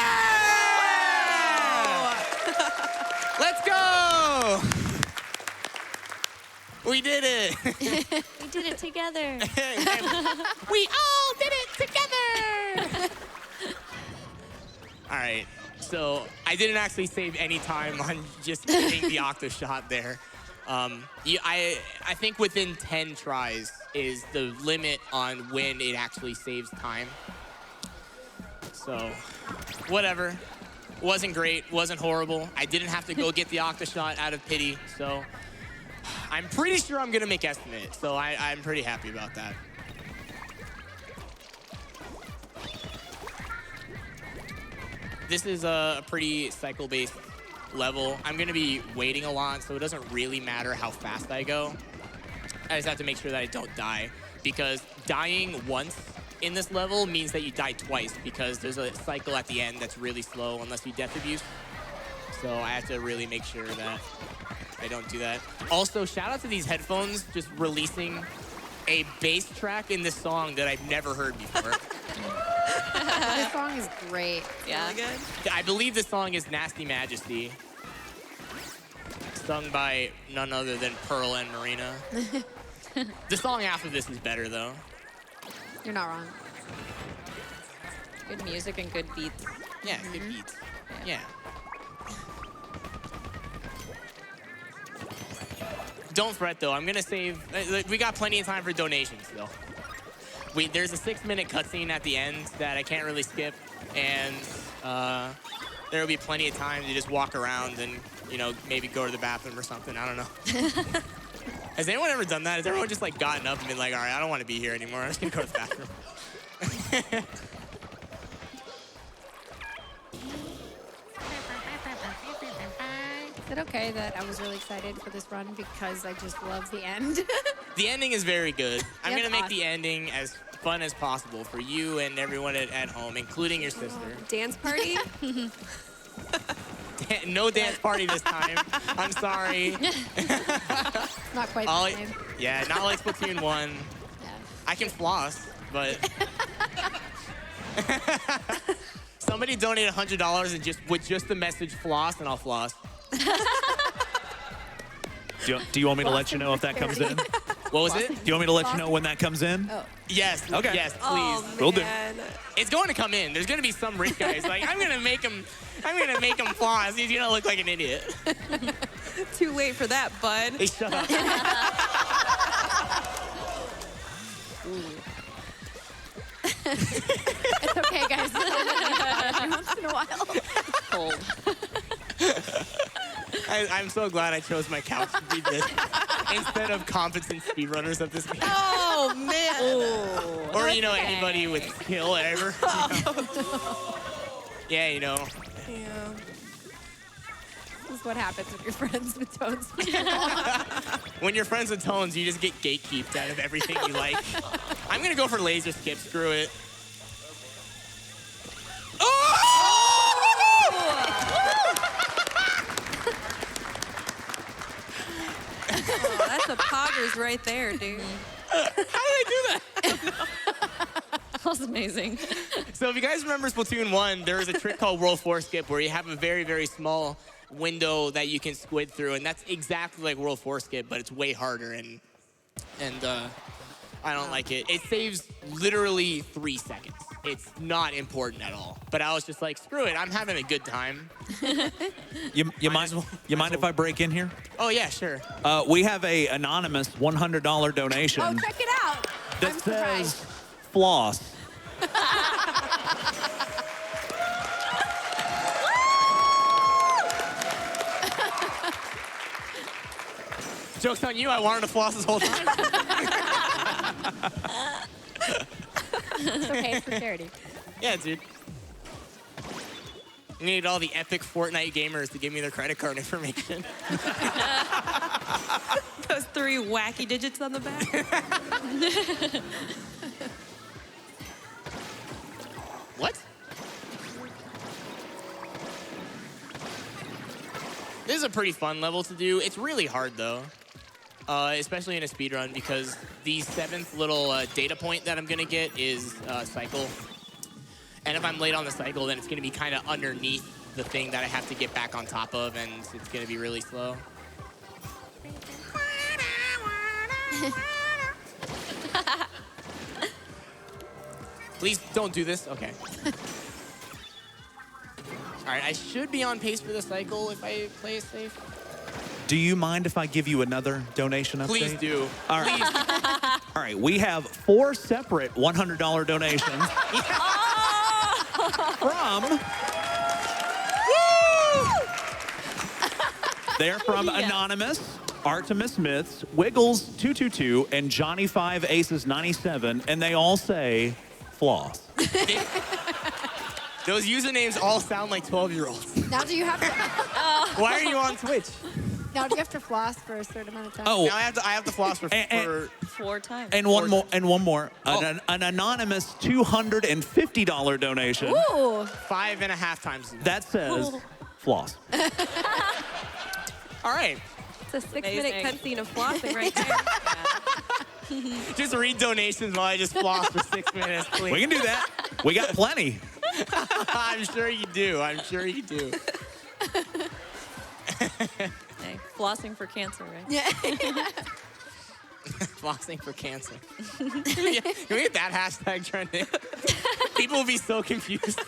Let's go! We did it. We did it together. We all did it together. All right. So I didn't actually save any time on just hitting the Octo shot there. I think within 10 tries is the limit on when it actually saves time. So whatever. Wasn't great, wasn't horrible. I didn't have to go get the Octo shot out of pity. So I'm pretty sure I'm gonna make estimate. So I'm pretty happy about that. This is a pretty cycle-based level. I'm gonna be waiting a lot, so it doesn't really matter how fast I go. I just have to make sure that I don't die, because dying once in this level means that you die twice, because there's a cycle at the end that's really slow unless you death abuse. So I have to really make sure that I don't do that. Also, shout out to these headphones just releasing a bass track in this song that I've never heard before. This song is great. Yeah. Really good. I believe this song is Nasty Majesty, sung by none other than Pearl and Marina. The song after this is better, though. You're not wrong. Good music and good beats. Yeah, good beats. Yeah. Don't fret, though. I'm gonna save. We got plenty of time for donations, though. There's a 6-minute cutscene at the end that I can't really skip, and there will be plenty of time to just walk around and, you know, maybe go to the bathroom or something. I don't know. Has anyone ever done that? Has everyone just like gotten up and been like, all right, I don't want to be here anymore. I'm just gonna go to the bathroom. it okay that I was really excited for this run because I just love the end? The ending is very good. I'm That's going to make awesome. the ending as fun as possible for you and everyone at home, including your sister. Dance party? No dance party this time. I'm sorry. Not quite the same. Yeah, not like Splatoon 1. Yeah. I can floss, but... Somebody donate $100 and with just the message floss, and I'll floss. Do you want me to let you know if that comes in? What was it? Do you want me to let you know when that comes in? Oh. Yes. Okay. Yes, please. Oh, Will do. man. It's going to come in. There's going to be some rich guys like, I'm going to make him floss. He's going to look like an idiot. Too late for that, bud. Hey, shut up. It's okay, guys. Every once in a while. Cold. I'm so glad I chose my couch to be this instead of competent speedrunners of this game. Oh, man. Or, anybody with skill ever. Yeah, Yeah. This is what happens when you're friends with Tones. When you're friends with Tones, you just get gatekeeped out of everything you like. I'm going to go for laser skip. Screw it. Oh, that's a poggers right there, dude. How did I do that? That was amazing. So if you guys remember Splatoon 1, there was a trick called World 4 Skip where you have a very, very small window that you can squid through, and that's exactly like World 4 Skip, but it's way harder, and I don't like it. It saves literally 3 seconds. It's not important at all. But I was just like, screw it, I'm having a good time. You mind if I break in here? Oh yeah, sure. We have a anonymous $100 donation Oh, check it out. that I'm says surprised. floss. Joke's on you, I wanted to floss this whole time. It's okay, it's for charity. Yeah, dude. I need all the epic Fortnite gamers to give me their credit card information. Those 3 wacky digits on the back. What? This is a pretty fun level to do. It's really hard, though. Especially in a speedrun, because the 7th little data point that I'm going to get is cycle. And if I'm late on the cycle, then it's going to be kind of underneath the thing that I have to get back on top of, and it's going to be really slow. Please don't do this. Okay. All right, I should be on pace for the cycle if I play it safe. Do you mind if I give you another donation update? Please do. All right. Please. All right, we have 4 separate $100 donations from... They're from Anonymous, Artemis Myths, Wiggles222, and Johnny5Aces97, and they all say floss. Those usernames all sound like 12-year-olds. Now do you have to? Why are you on Twitch? Now do you have to floss for a certain amount of time? Oh, Now I have to floss for 4 times. and one more. Oh. An anonymous $250 donation Ooh. 5.5 times. that says floss. All right. It's a 6-minute Amazing. cutscene of flossing right there. Just read donations while I just floss for 6 minutes, please. We can do that. We got plenty. I'm sure you do. I'm sure you do. Hey, flossing for cancer, right? Yeah. Flossing for cancer. Can we get that hashtag trending? People will be so confused.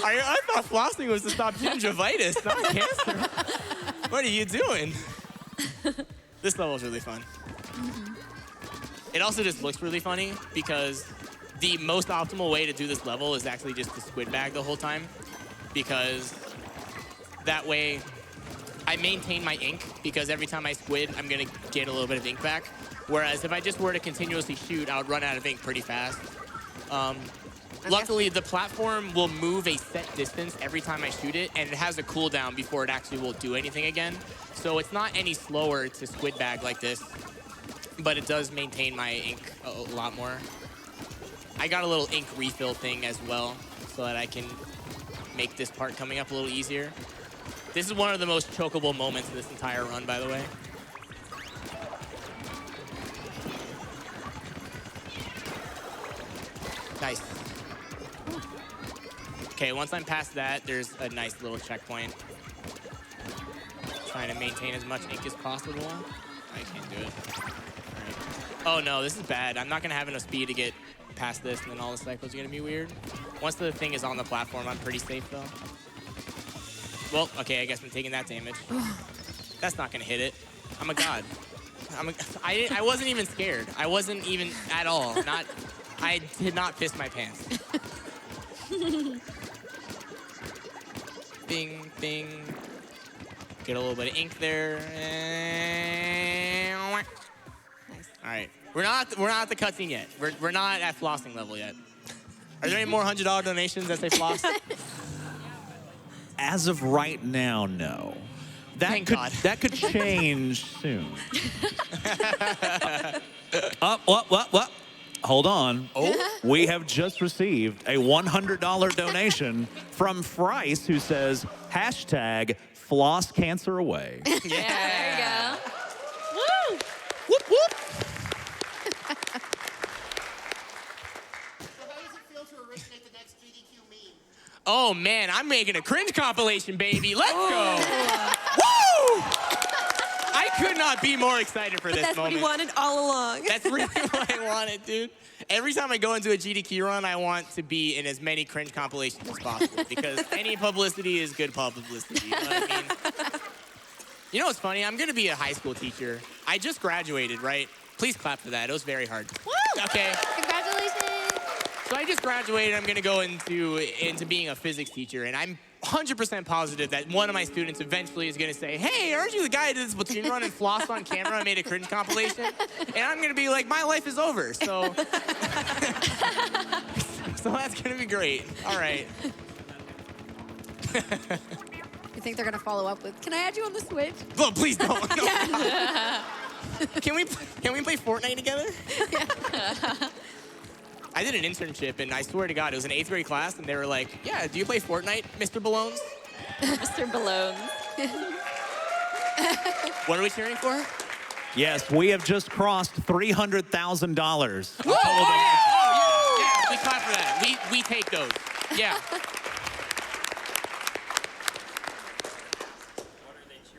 I thought flossing was to stop gingivitis, not cancer. What are you doing? This level is really fun. It also just looks really funny because the most optimal way to do this level is actually just to squid bag the whole time, because that way I maintain my ink, because every time I squid, I'm going to get a little bit of ink back. Whereas if I just were to continuously shoot, I would run out of ink pretty fast. Luckily, the platform will move a set distance every time I shoot it, and it has a cooldown before it actually will do anything again. So it's not any slower to squid bag like this, but it does maintain my ink a lot more. I got a little ink refill thing as well, so that I can make this part coming up a little easier. This is one of the most chokeable moments of this entire run, by the way. Nice. Okay, once I'm past that, there's a nice little checkpoint. Trying to maintain as much ink as possible. I can't do it. All right. Oh no, this is bad. I'm not gonna have enough speed to get past this, and then all the cycles are gonna be weird. Once the thing is on the platform, I'm pretty safe though. Well, okay, I guess I'm taking that damage. That's not gonna hit it. I'm a god. I wasn't even scared. I wasn't even at all. I did not piss my pants. Bing, bing. Get a little bit of ink there. Nice. All right, we're not at the cutscene yet. We're not at flossing level yet. Are there any more $100 donations that say floss? As of right now, no. Thank God. That could change soon. What? Hold on. Oh. We have just received a $100 donation from Frice, who says, hashtag floss cancer away. Yeah, there you go. Woo! Whoop, whoop. Oh man, I'm making a cringe compilation, baby. Let's go. Woo! I could not be more excited for this That's what moment. he wanted all along. That's really what I wanted, dude. Every time I go into a GDQ run, I want to be in as many cringe compilations as possible because any publicity is good publicity. You know what I mean? You know what's funny? I'm going to be a high school teacher. I just graduated, right? Please clap for that. It was very hard. Woo! Okay. Congratulations. So I just graduated. I'm going to go into being a physics teacher, and I'm 100% positive that one of my students eventually is going to say, hey, aren't you the guy who did this Splatoon run and flossed on camera and made a cringe compilation? And I'm going to be like, my life is over. So, so that's going to be great. All right. You think they're gonna follow up with, can I add you on the Switch? Oh, please don't. No. Can we play Fortnite together? Yeah. I did an internship, and I swear to God, it was an 8th grade class, and they were like, yeah, do you play Fortnite, Mr. Balones? Mr. Ballones. What are we cheering for? Yes, we have just crossed $300,000. Oh, yeah, we clap for that. We take those. Yeah.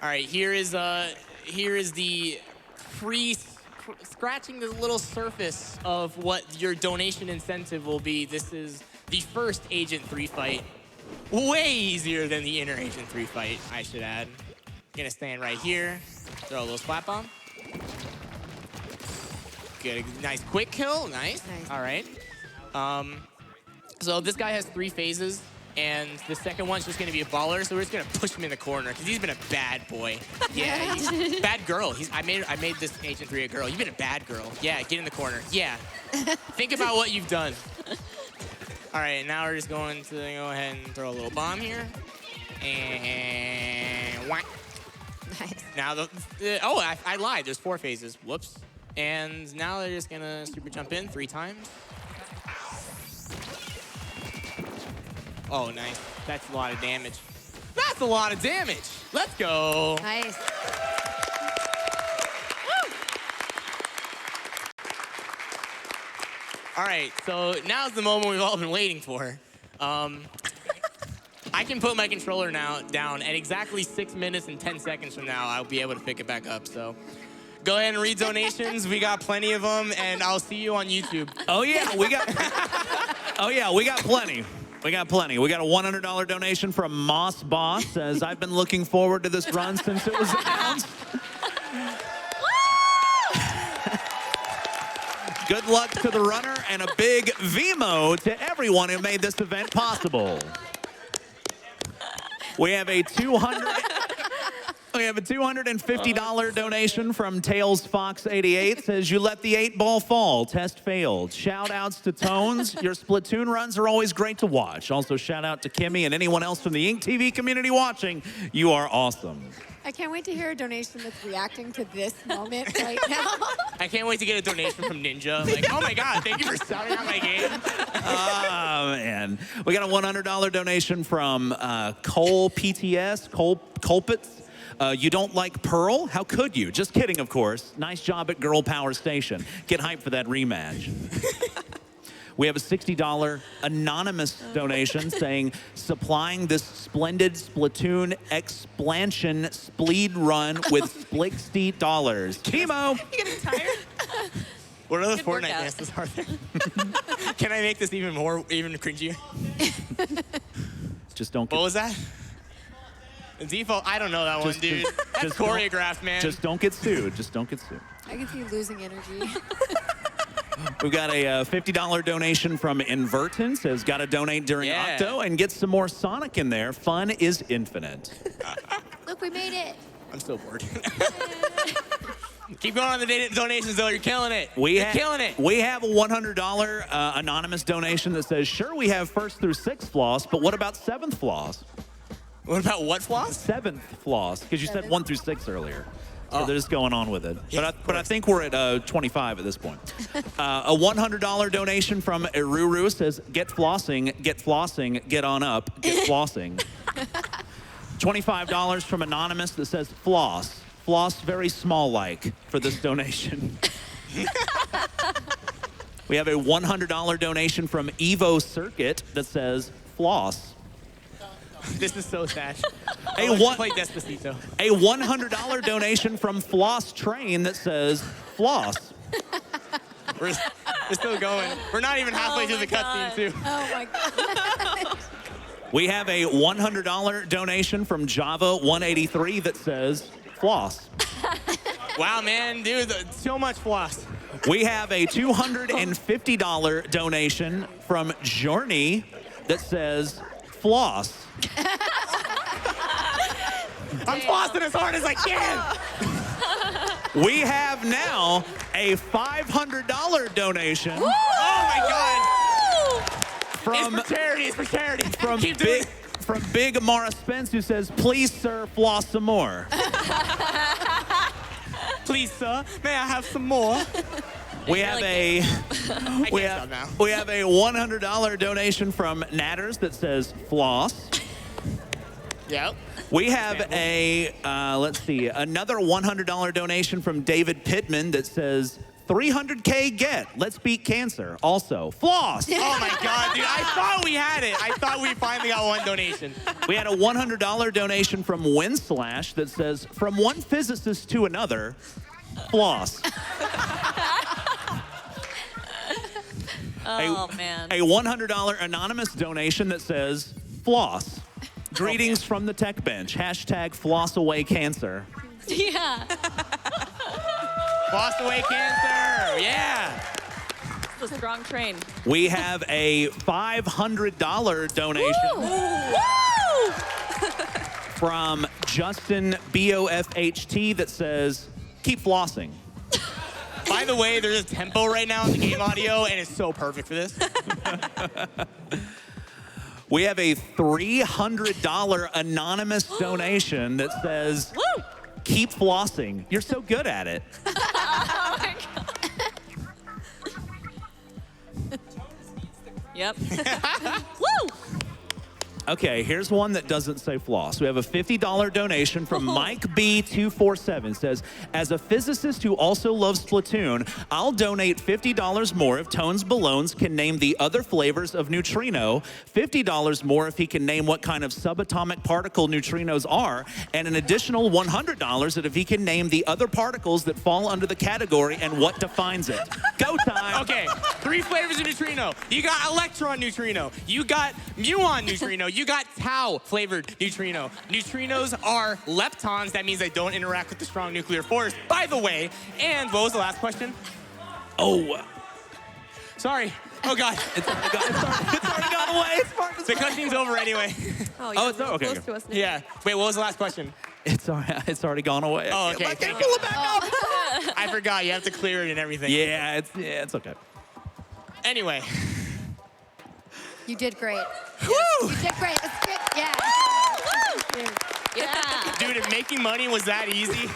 All right, here is the scratching the little surface of what your donation incentive will be. This is the first Agent 3 fight. Way easier than the Inner Agent 3 fight, I should add. Gonna stand right here, throw a little splat bomb. Get a nice quick kill, nice. All right. So this guy has 3 phases, and the second one's just gonna be a baller, so we're just gonna push him in the corner, because he's been a bad boy. Yeah, he's bad girl. I made this Agent 3 a girl. You've been a bad girl. Yeah, get in the corner. Yeah. Think about what you've done. All right, now we're just going to go ahead and throw a little bomb here. And whack. Nice. Now I lied. There's 4 phases. Whoops. And now they're just gonna super jump in 3 times. Oh, nice. That's a lot of damage. That's a lot of damage. Let's go. Nice. All right, so now's the moment we've all been waiting for. I can put my controller down, and exactly 6 minutes and 10 seconds from now, I'll be able to pick it back up. So go ahead and read donations. We got plenty of them, and I'll see you on YouTube. Oh yeah, we got. Oh yeah, we got plenty. We got plenty. We got a $100 donation from Moss Boss. Says, I've been looking forward to this run since it was announced. Good luck to the runner, and a big Vimo to everyone who made this event possible. We have a $200. We have a $250 donation from Tails Fox 88. Says, you let the 8-ball fall. Test failed. Shout outs to Tones. Your Splatoon runs are always great to watch. Also, shout out to Kimmy and anyone else from the Ink TV community watching. You are awesome. I can't wait to hear a donation that's reacting to this moment right now. I can't wait to get a donation from Ninja. Like, oh my God, thank you for shouting out my game. Oh, man. We got a $100 donation from Cole PTS, Cole Colpitz. You don't like Pearl? How could you? Just kidding, of course. Nice job at Girl Power Station. Get hyped for that rematch. We have a $60 anonymous donation saying, supplying this splendid Splatoon expansion spleed run with $60. Chemo! You getting tired? What other Good Fortnite workout. dances are there? Can I make this even cringier? Just don't What get, was that? The default, I don't know that one, dude. That's just don't- choreographed, man. just don't get sued. Just don't get sued. I can see you losing energy. We've got a $50 donation from Inverton. Says, got to donate during Yeah. Octo and get some more Sonic in there. Fun is infinite. Look, we made it. I'm so bored. Keep going on the donations, though. You're killing it. You're killing it. We have a $100 anonymous donation that says, sure, we have 1st through 6th floss, but what about 7th floss? What about what floss? 7th floss, because you said 1 through 6 earlier. So Oh. they're just going on with it. Yeah, but I think we're at 25 at this point. A $100 donation from Eruru says, get flossing, get on up, get flossing. $25 from Anonymous that says, floss very small like for this donation. We have a $100 donation from Evo Circuit that says, floss. This is so sad. A Let's play Despacito. A $100 donation from Floss Train that says floss. We're still going. We're not even halfway through the cutscene, too. Oh my God. We have a $100 donation from Java 183 that says floss. Wow, man, dude, so much floss. We have a $250 donation from Journey that says floss. I'm flossing as hard as I can. We have now a $500 donation Oh my God. from It's for charity. It's for charity. Keep doing it. from Big Amara Spence who says, please, sir, floss some more. Please, sir, may I have some more? We have a we stop now. have we have a $100 donation from Natters that says floss. Yep. We have a let's see, another $100 donation from David Pittman that says 300K get. Let's beat cancer. Also floss. Oh my God, dude! I thought we had it. I thought we finally got one donation. We had a $100 donation from Winslash that says from one physicist to another, floss. Oh, man. A $100 anonymous donation that says floss. Greetings from the tech bench. Hashtag floss away cancer. Yeah. Floss away cancer. Yeah. It's a strong train. We have a $500 donation Woo! from Justin BOFHT that says, keep flossing. By the way, there's a tempo right now in the game audio, and it's so perfect for this. We have a $300 anonymous donation that says, Woo! keep flossing. You're so good at it. Oh my God. Yep. Woo! Okay, here's one that doesn't say floss. We have a $50 donation from Mike B247. Says, as a physicist who also loves Splatoon, I'll donate $50 more if TonesBalones can name the other flavors of neutrino, $50 more if he can name what kind of subatomic particle neutrinos are, and an additional $100 if he can name the other particles that fall under the category and what defines it. Go time. Okay, 3 flavors of neutrino. You got electron neutrino. You got muon neutrino. You got tau flavored neutrino. Neutrinos are leptons. That means they don't interact with the strong nuclear force. By the way, and what was the last question? Oh, Sorry. Oh God. it's already gone away. The cutscene's over anyway. Oh, Oh, it's okay. close to us now. Yeah. Wait, what was the last question? It's already gone away. Oh, okay. I can't Thank pull you. it back up. I forgot. You have to clear it and everything. Yeah, it's okay. Anyway. You did great. Woo! You did great. That's good. Yeah. Yeah. Dude, if making money was that easy.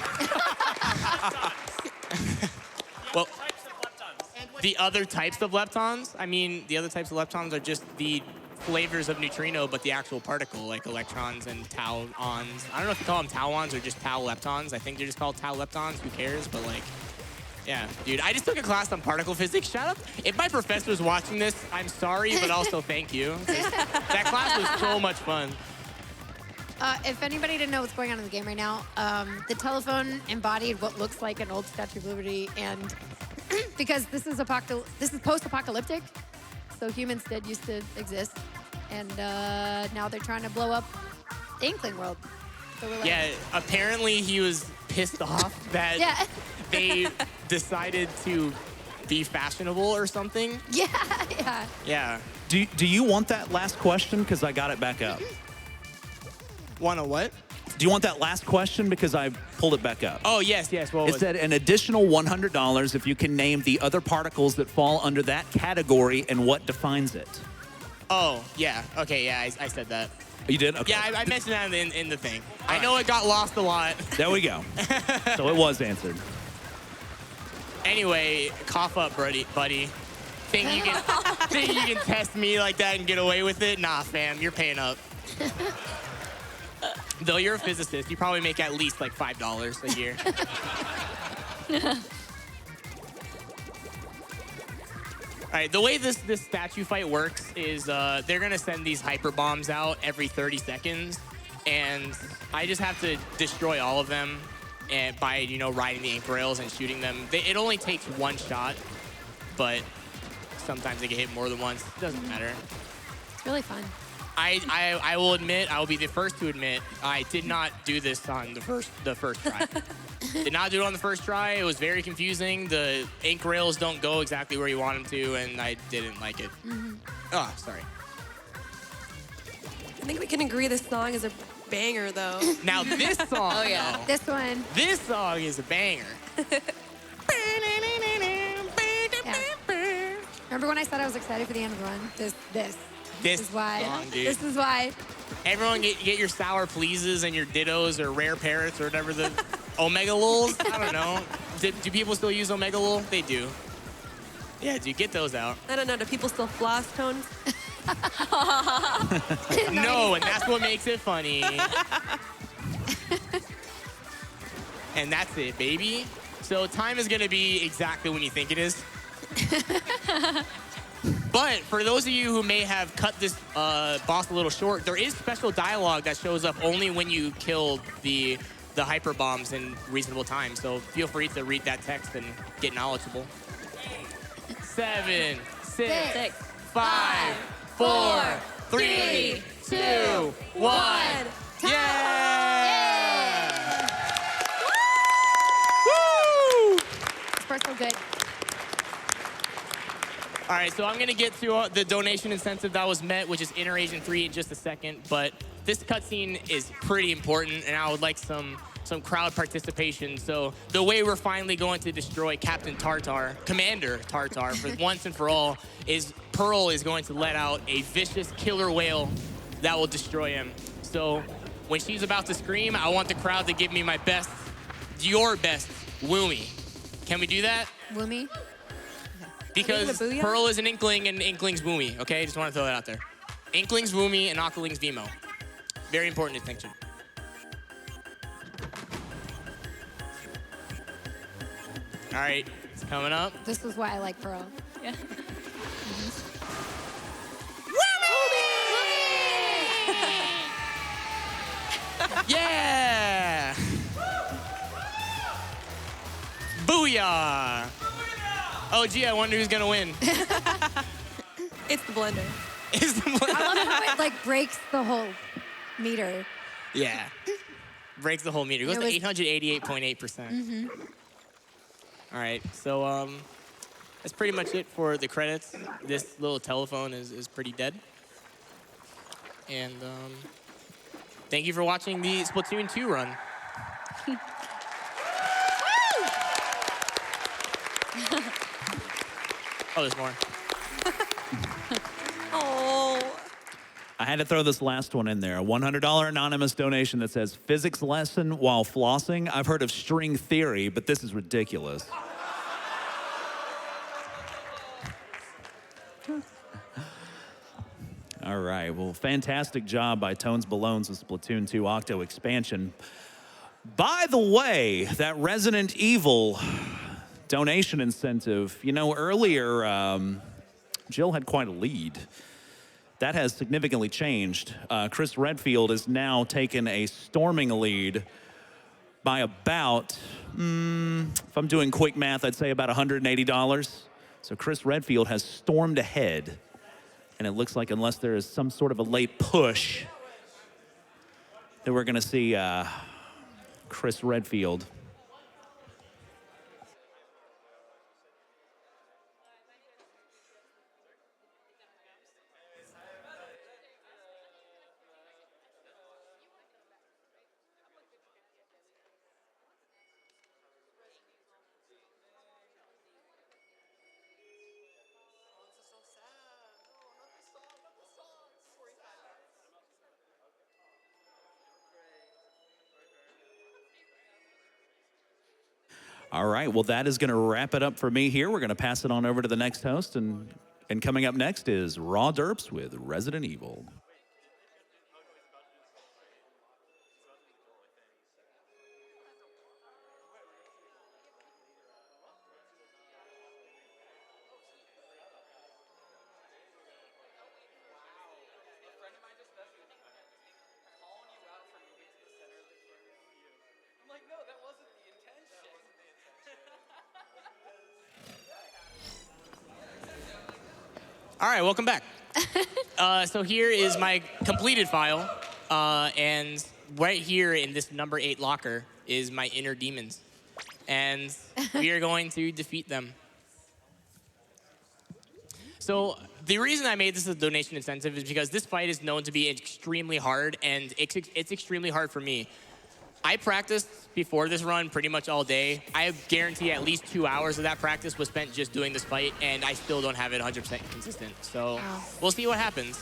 Well, the other types of leptons, I mean, the other types of leptons are just the flavors of neutrino, but the actual particle, like electrons and tauons. I don't know if you call them tauons or just tau leptons. I think they're just called tau leptons. Who cares? But like, yeah, dude, I just took a class on particle physics. Shout out. If my professor was watching this, I'm sorry, but also thank you. That class was so much fun. If anybody didn't know what's going on in the game right now, the telephone embodied what looks like an old Statue of Liberty, and because this is post-apocalyptic, so humans did used to exist, and now they're trying to blow up the Inkling world. So we're like, Yeah, apparently he was pissed off that yeah, they decided to be fashionable or something. yeah, yeah. Yeah. Do you want that last question? Because I got it back up. Want a what? Do you want that last question? Because I pulled it back up. Oh, yes. What It was said an additional $100 if you can name the other particles that fall under that category and what defines it. Oh, yeah. Okay, yeah, I said that. You did? Okay. Yeah, I mentioned that in the thing. I know it got lost a lot. There we go. So it was answered. Anyway, cough up, buddy. Think you can test me like that and get away with it? Nah, fam, you're paying up. Though you're a physicist, you probably make at least like $5 a year. All right, the way this statue fight works is they're gonna send these hyper bombs out every 30 seconds, and I just have to destroy all of them and by riding the ink rails and shooting them. It only takes one shot, but sometimes they get hit more than once. It doesn't matter. It's really fun. I will admit, I will be the first to admit, I did not do this on the first try. Did not do it on the first try. It was very confusing. The ink rails don't go exactly where you want them to, and I didn't like it. Oh, sorry. I think we can agree this song is a banger, though. Now this song, Oh, yeah. though, This one. this song is a banger. Remember when I said I was excited for the end of the run? This This is why. song, dude. This is why. Everyone get your sour pleases and your dittos or rare parrots or whatever the omega lulls. I don't know. Do people still use omega lul? They do. Yeah, dude, get those out. I don't know. Do people still floss, Tones? No, and that's what makes it funny. And that's it, baby. So time is gonna be exactly when you think it is. But for those of you who may have cut this boss a little short, there is special dialogue that shows up only when you kill the hyper bombs in reasonable time. So feel free to read that text and get knowledgeable. 7, 6, 5, 4, 3, 2, 1. Yeah! Woo! This part's so good. All right, so I'm gonna get to the donation incentive that was met, which is Inner Agent 3 in just a second, but this cutscene is pretty important, and I would like some crowd participation. So the way we're finally going to destroy Commander Tartar, for once and for all, is Pearl is going to let out a vicious killer whale that will destroy him. So when she's about to scream, I want the crowd to give me my best, your best, Woomy. Can we do that? Woomy. Because the booyah? Pearl is an Inkling and Inkling's Woomy, okay? Just want to throw that out there. Inkling's Woomy and Octoling's Vimo. Very important distinction. All right, it's coming up. This is why I like Pearl. Yeah. Yeah! Booyah! Oh, gee, I wonder who's gonna win. It's the blender. Is the I love how it like breaks the whole meter. Yeah. Breaks the whole meter. Goes It to was- 888.8%. All right, so that's pretty much it for the credits. This little telephone is pretty dead. And thank you for watching the Splatoon 2 run. Oh, there's more. Oh. I had to throw this last one in there. A $100 anonymous donation that says, physics lesson while flossing. I've heard of string theory, but this is ridiculous. All right, well, fantastic job by TonesBalones with Splatoon 2 Octo expansion. By the way, that Resident Evil donation incentive, you know, earlier, Jill had quite a lead. That has significantly changed. Chris Redfield has now taken a storming lead by about, if I'm doing quick math, I'd say about $180. So Chris Redfield has stormed ahead. And it looks like unless there is some sort of a late push, that we're going to see Chris Redfield. All right, well, that is going to wrap it up for me here. We're going to pass it on over to the next host, and coming up next is Raw Derps with Resident Evil. All right, welcome back. So here is my completed file, and right here in this number 8 locker is my inner demons, and we are going to defeat them. So the reason I made this a donation incentive is because this fight is known to be extremely hard, and it's extremely hard for me. I practiced before this run pretty much all day. I guarantee at least 2 hours of that practice was spent just doing this fight, and I still don't have it 100% consistent. So we'll see what happens.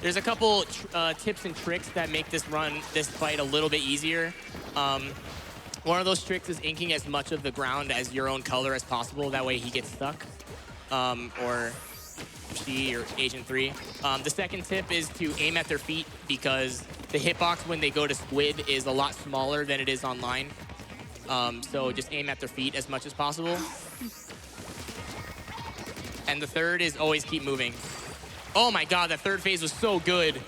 There's a couple tips and tricks that make this fight a little bit easier. One of those tricks is inking as much of the ground as your own color as possible. That way he gets stuck, or she or Agent 3. The second tip is to aim at their feet, because the hitbox when they go to squid is a lot smaller than it is online. So just aim at their feet as much as possible. And the third is always keep moving. Oh my God, that third phase was so good.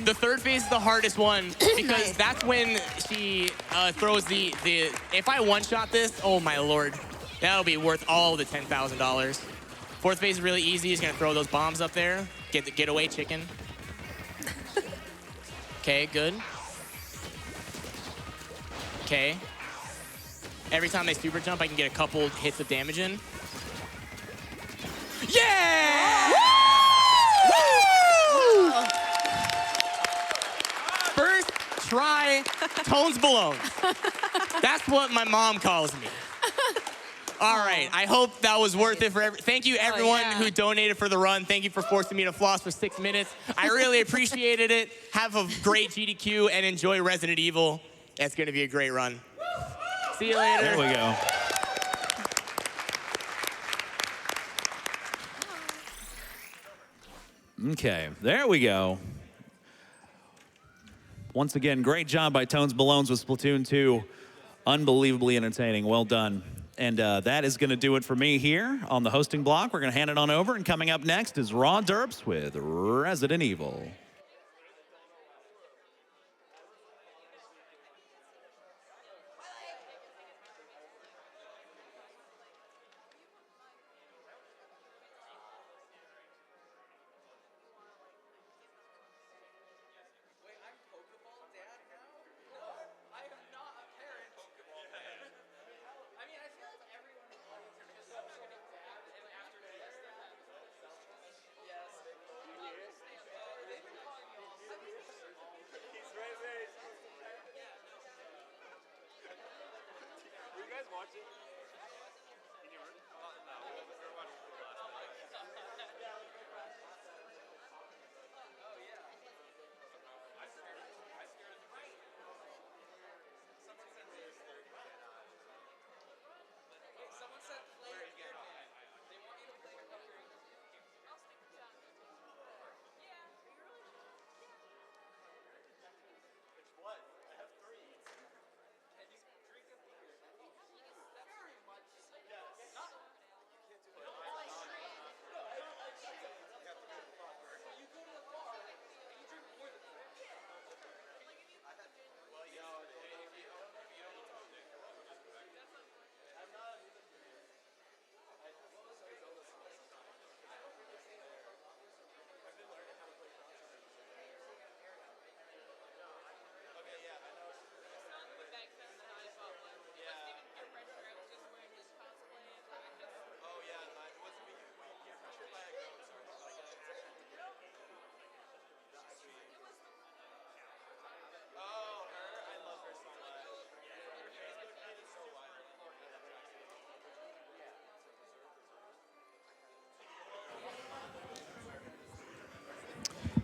The third phase is the hardest one because that's when she throws the, if I one-shot this, oh my Lord, that'll be worth all the $10,000. Fourth phase is really easy. He's gonna throw those bombs up there. Get the getaway chicken. Okay, good. Okay. Every time they super jump, I can get a couple hits of damage in. Yeah! Woo! First try, TonesBalones. That's what my mom calls me. All right, I hope that was worth it for thank you everyone who donated for the run. Thank you for forcing me to floss for 6 minutes. I really appreciated it. Have a great GDQ and enjoy Resident Evil. It's gonna be a great run. See you later. There we go. Okay, there we go. Once again, great job by TonesBalones with Splatoon 2. Unbelievably entertaining. Well done. And that is going to do it for me here on the hosting block. We're going to hand it on over. And coming up next is Raw Derps with Resident Evil.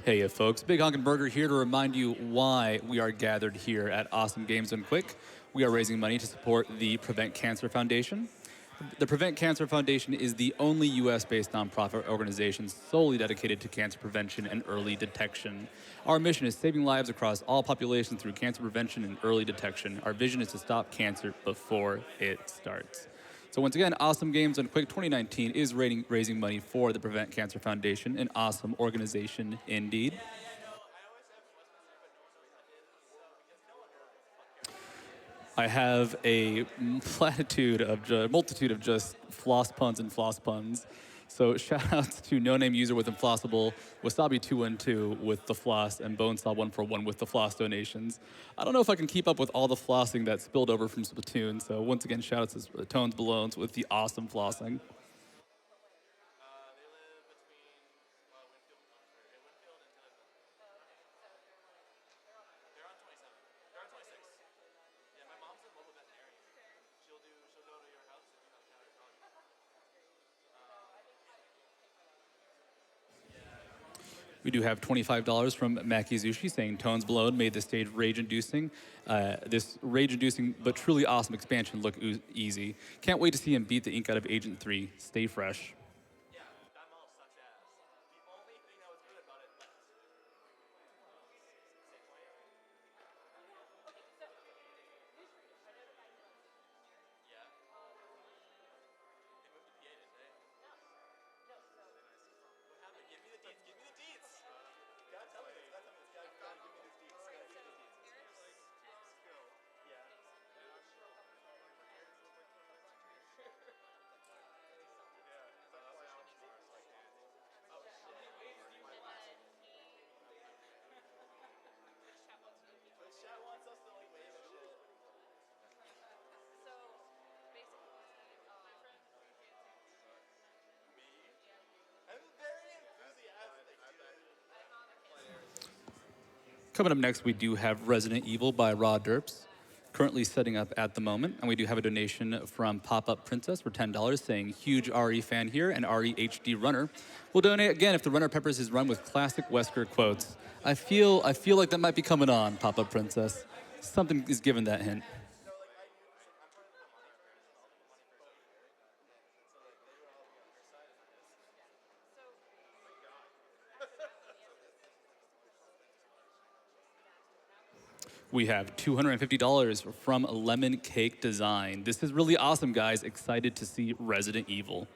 Hey, folks. Big Honkin' Burger here to remind you why we are gathered here at Awesome Games Done Quick. We are raising money to support the Prevent Cancer Foundation. The Prevent Cancer Foundation is the only U.S.-based nonprofit organization solely dedicated to cancer prevention and early detection. Our mission is saving lives across all populations through cancer prevention and early detection. Our vision is to stop cancer before it starts. So once again, Awesome Games Done Quick 2019 is raising money for the Prevent Cancer Foundation, an awesome organization indeed. I have a multitude of just floss puns and floss puns. So shout outs to No Name User with Inflossable, Wasabi212 with the floss, and Bonesaw141 with the floss donations. I don't know if I can keep up with all the flossing that spilled over from Splatoon. So once again, shout outs to TonesBalones with the awesome flossing. We do have $25 from Maki Zushi saying Tones Balone made the stage rage-inducing. This rage-inducing but truly awesome expansion look easy. Can't wait to see him beat the ink out of Agent 3. Stay fresh. Coming up next, we do have Resident Evil by Raw Derps, currently setting up at the moment. And we do have a donation from Pop-Up Princess for $10 saying, huge RE fan here and RE HD runner. We'll donate again if the runner peppers his run with classic Wesker quotes. I feel like that might be coming on, Pop-Up Princess. Something is giving that hint. We have $250 from Lemon Cake Design. This is really awesome, guys. Excited to see Resident Evil.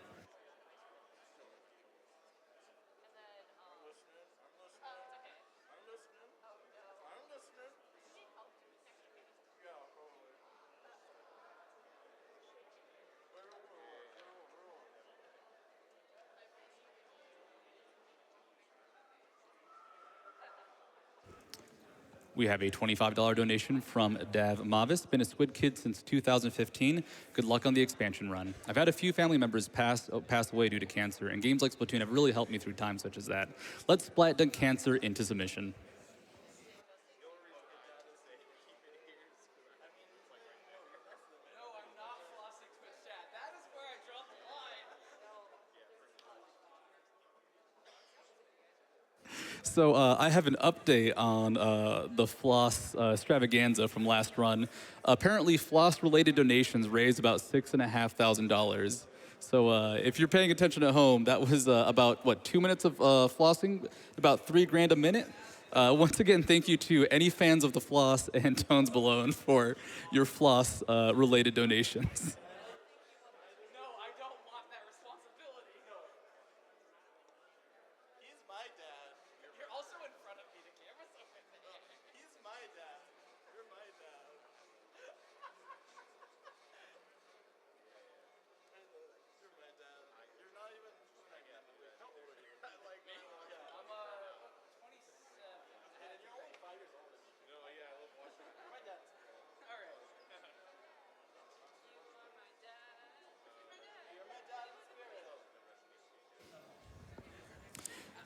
We have a $25 donation from Dav Mavis. Been a Squid Kid since 2015. Good luck on the expansion run. I've had a few family members pass away due to cancer, and games like Splatoon have really helped me through times such as that. Let's splat dunk cancer into submission. So I have an update on the floss extravaganza from last run. Apparently, floss-related donations raised about $6,500. So if you're paying attention at home, that was about, what, 2 minutes of flossing? About $3 grand a minute? Once again, thank you to any fans of the floss and Tones Balone for your floss-related donations.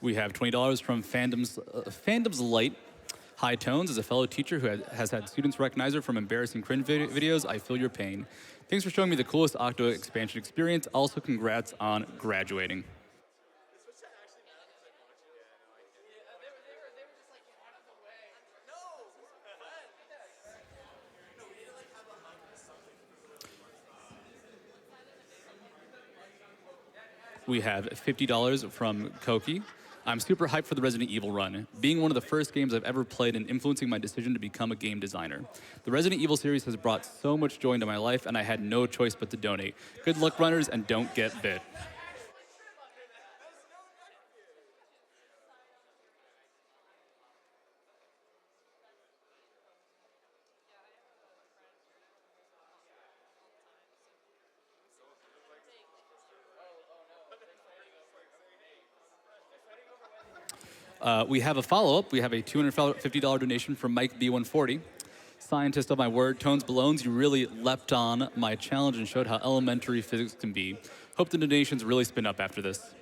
We have $20 from Fandom's Light. High Tones is a fellow teacher who has had students recognize her from embarrassing cringe videos. I feel your pain. Thanks for showing me the coolest Octo expansion experience. Also, congrats on graduating. We have $50 from Koki. I'm super hyped for the Resident Evil run, being one of the first games I've ever played and influencing my decision to become a game designer. The Resident Evil series has brought so much joy into my life, and I had no choice but to donate. Good luck, runners, and don't get bit. We have a follow-up. We have a $250 donation from Mike B140. Scientist of my word, TonesBalones, you really leapt on my challenge and showed how elementary physics can be. Hope the donations really spin up after this.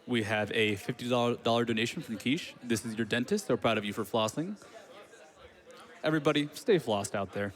We have a $50 donation from Keish. This is your dentist. So proud of you for flossing. Everybody, stay flossed out there.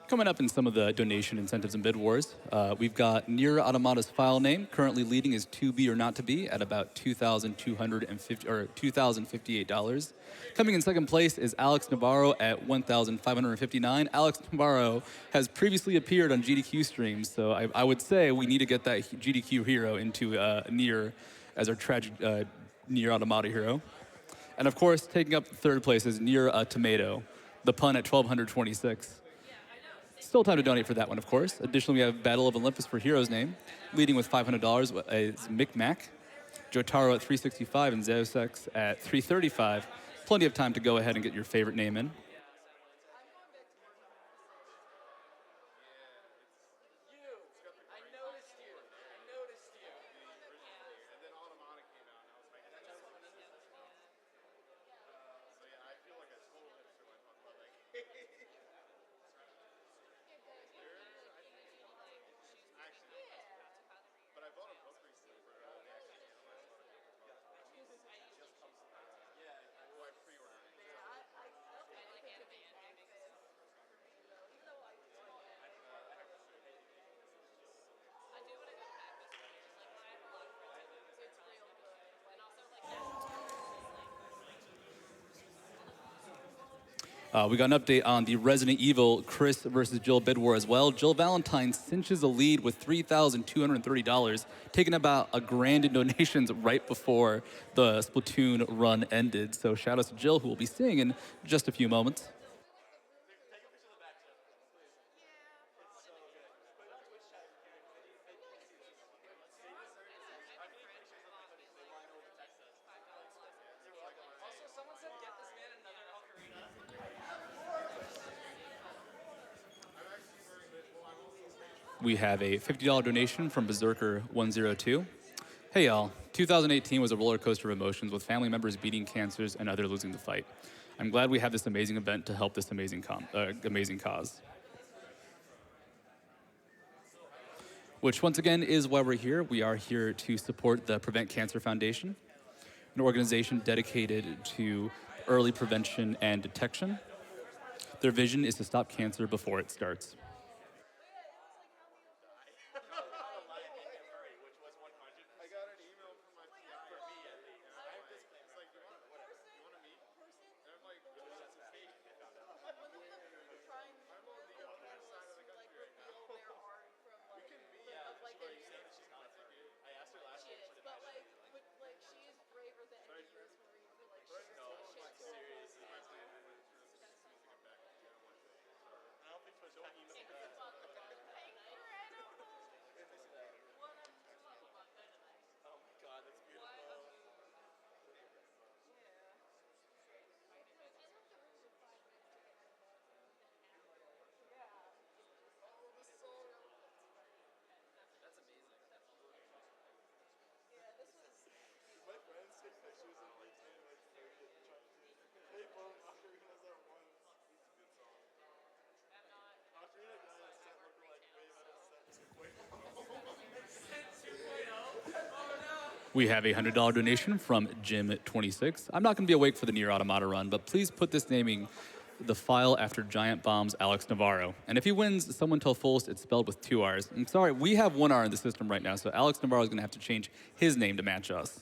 Coming up in some of the donation incentives and bid wars, we've got Nier Automata's file name. Currently leading is To Be or Not To Be at about $2,058. Coming in second place is Alex Navarro at $1,559. Alex Navarro has previously appeared on GDQ streams, so I would say we need to get that GDQ hero into Nier as our tragic Nier Automata hero. And of course, taking up third place is Nier Tomato, the pun at 1,226. Still time to donate for that one, of course. Additionally, we have Battle of Olympus for Hero's Name. Leading with $500 is Mick Mac, Jotaro at $365, and Zeus X at $335. Plenty of time to go ahead and get your favorite name in. We got an update on the Resident Evil Chris versus Jill bid war as well. Jill Valentine cinches a lead with $3,230, taking about $1,000 in donations right before the Splatoon run ended. So shout out to Jill, who we'll be seeing in just a few moments. We have a $50 donation from Berserker102. Hey y'all, 2018 was a roller coaster of emotions with family members beating cancers and others losing the fight. I'm glad we have this amazing event to help this amazing cause. Which once again is why we're here. We are here to support the Prevent Cancer Foundation, an organization dedicated to early prevention and detection. Their vision is to stop cancer before it starts. We have a $100 donation from Jim26. I'm not going to be awake for the Nier Automata run, but please put this naming the file after Giant Bomb's Alex Navarro. And if he wins Someone Tell Fullest, it's spelled with 2 R's. I'm sorry, we have 1 R in the system right now, so Alex Navarro is going to have to change his name to match us.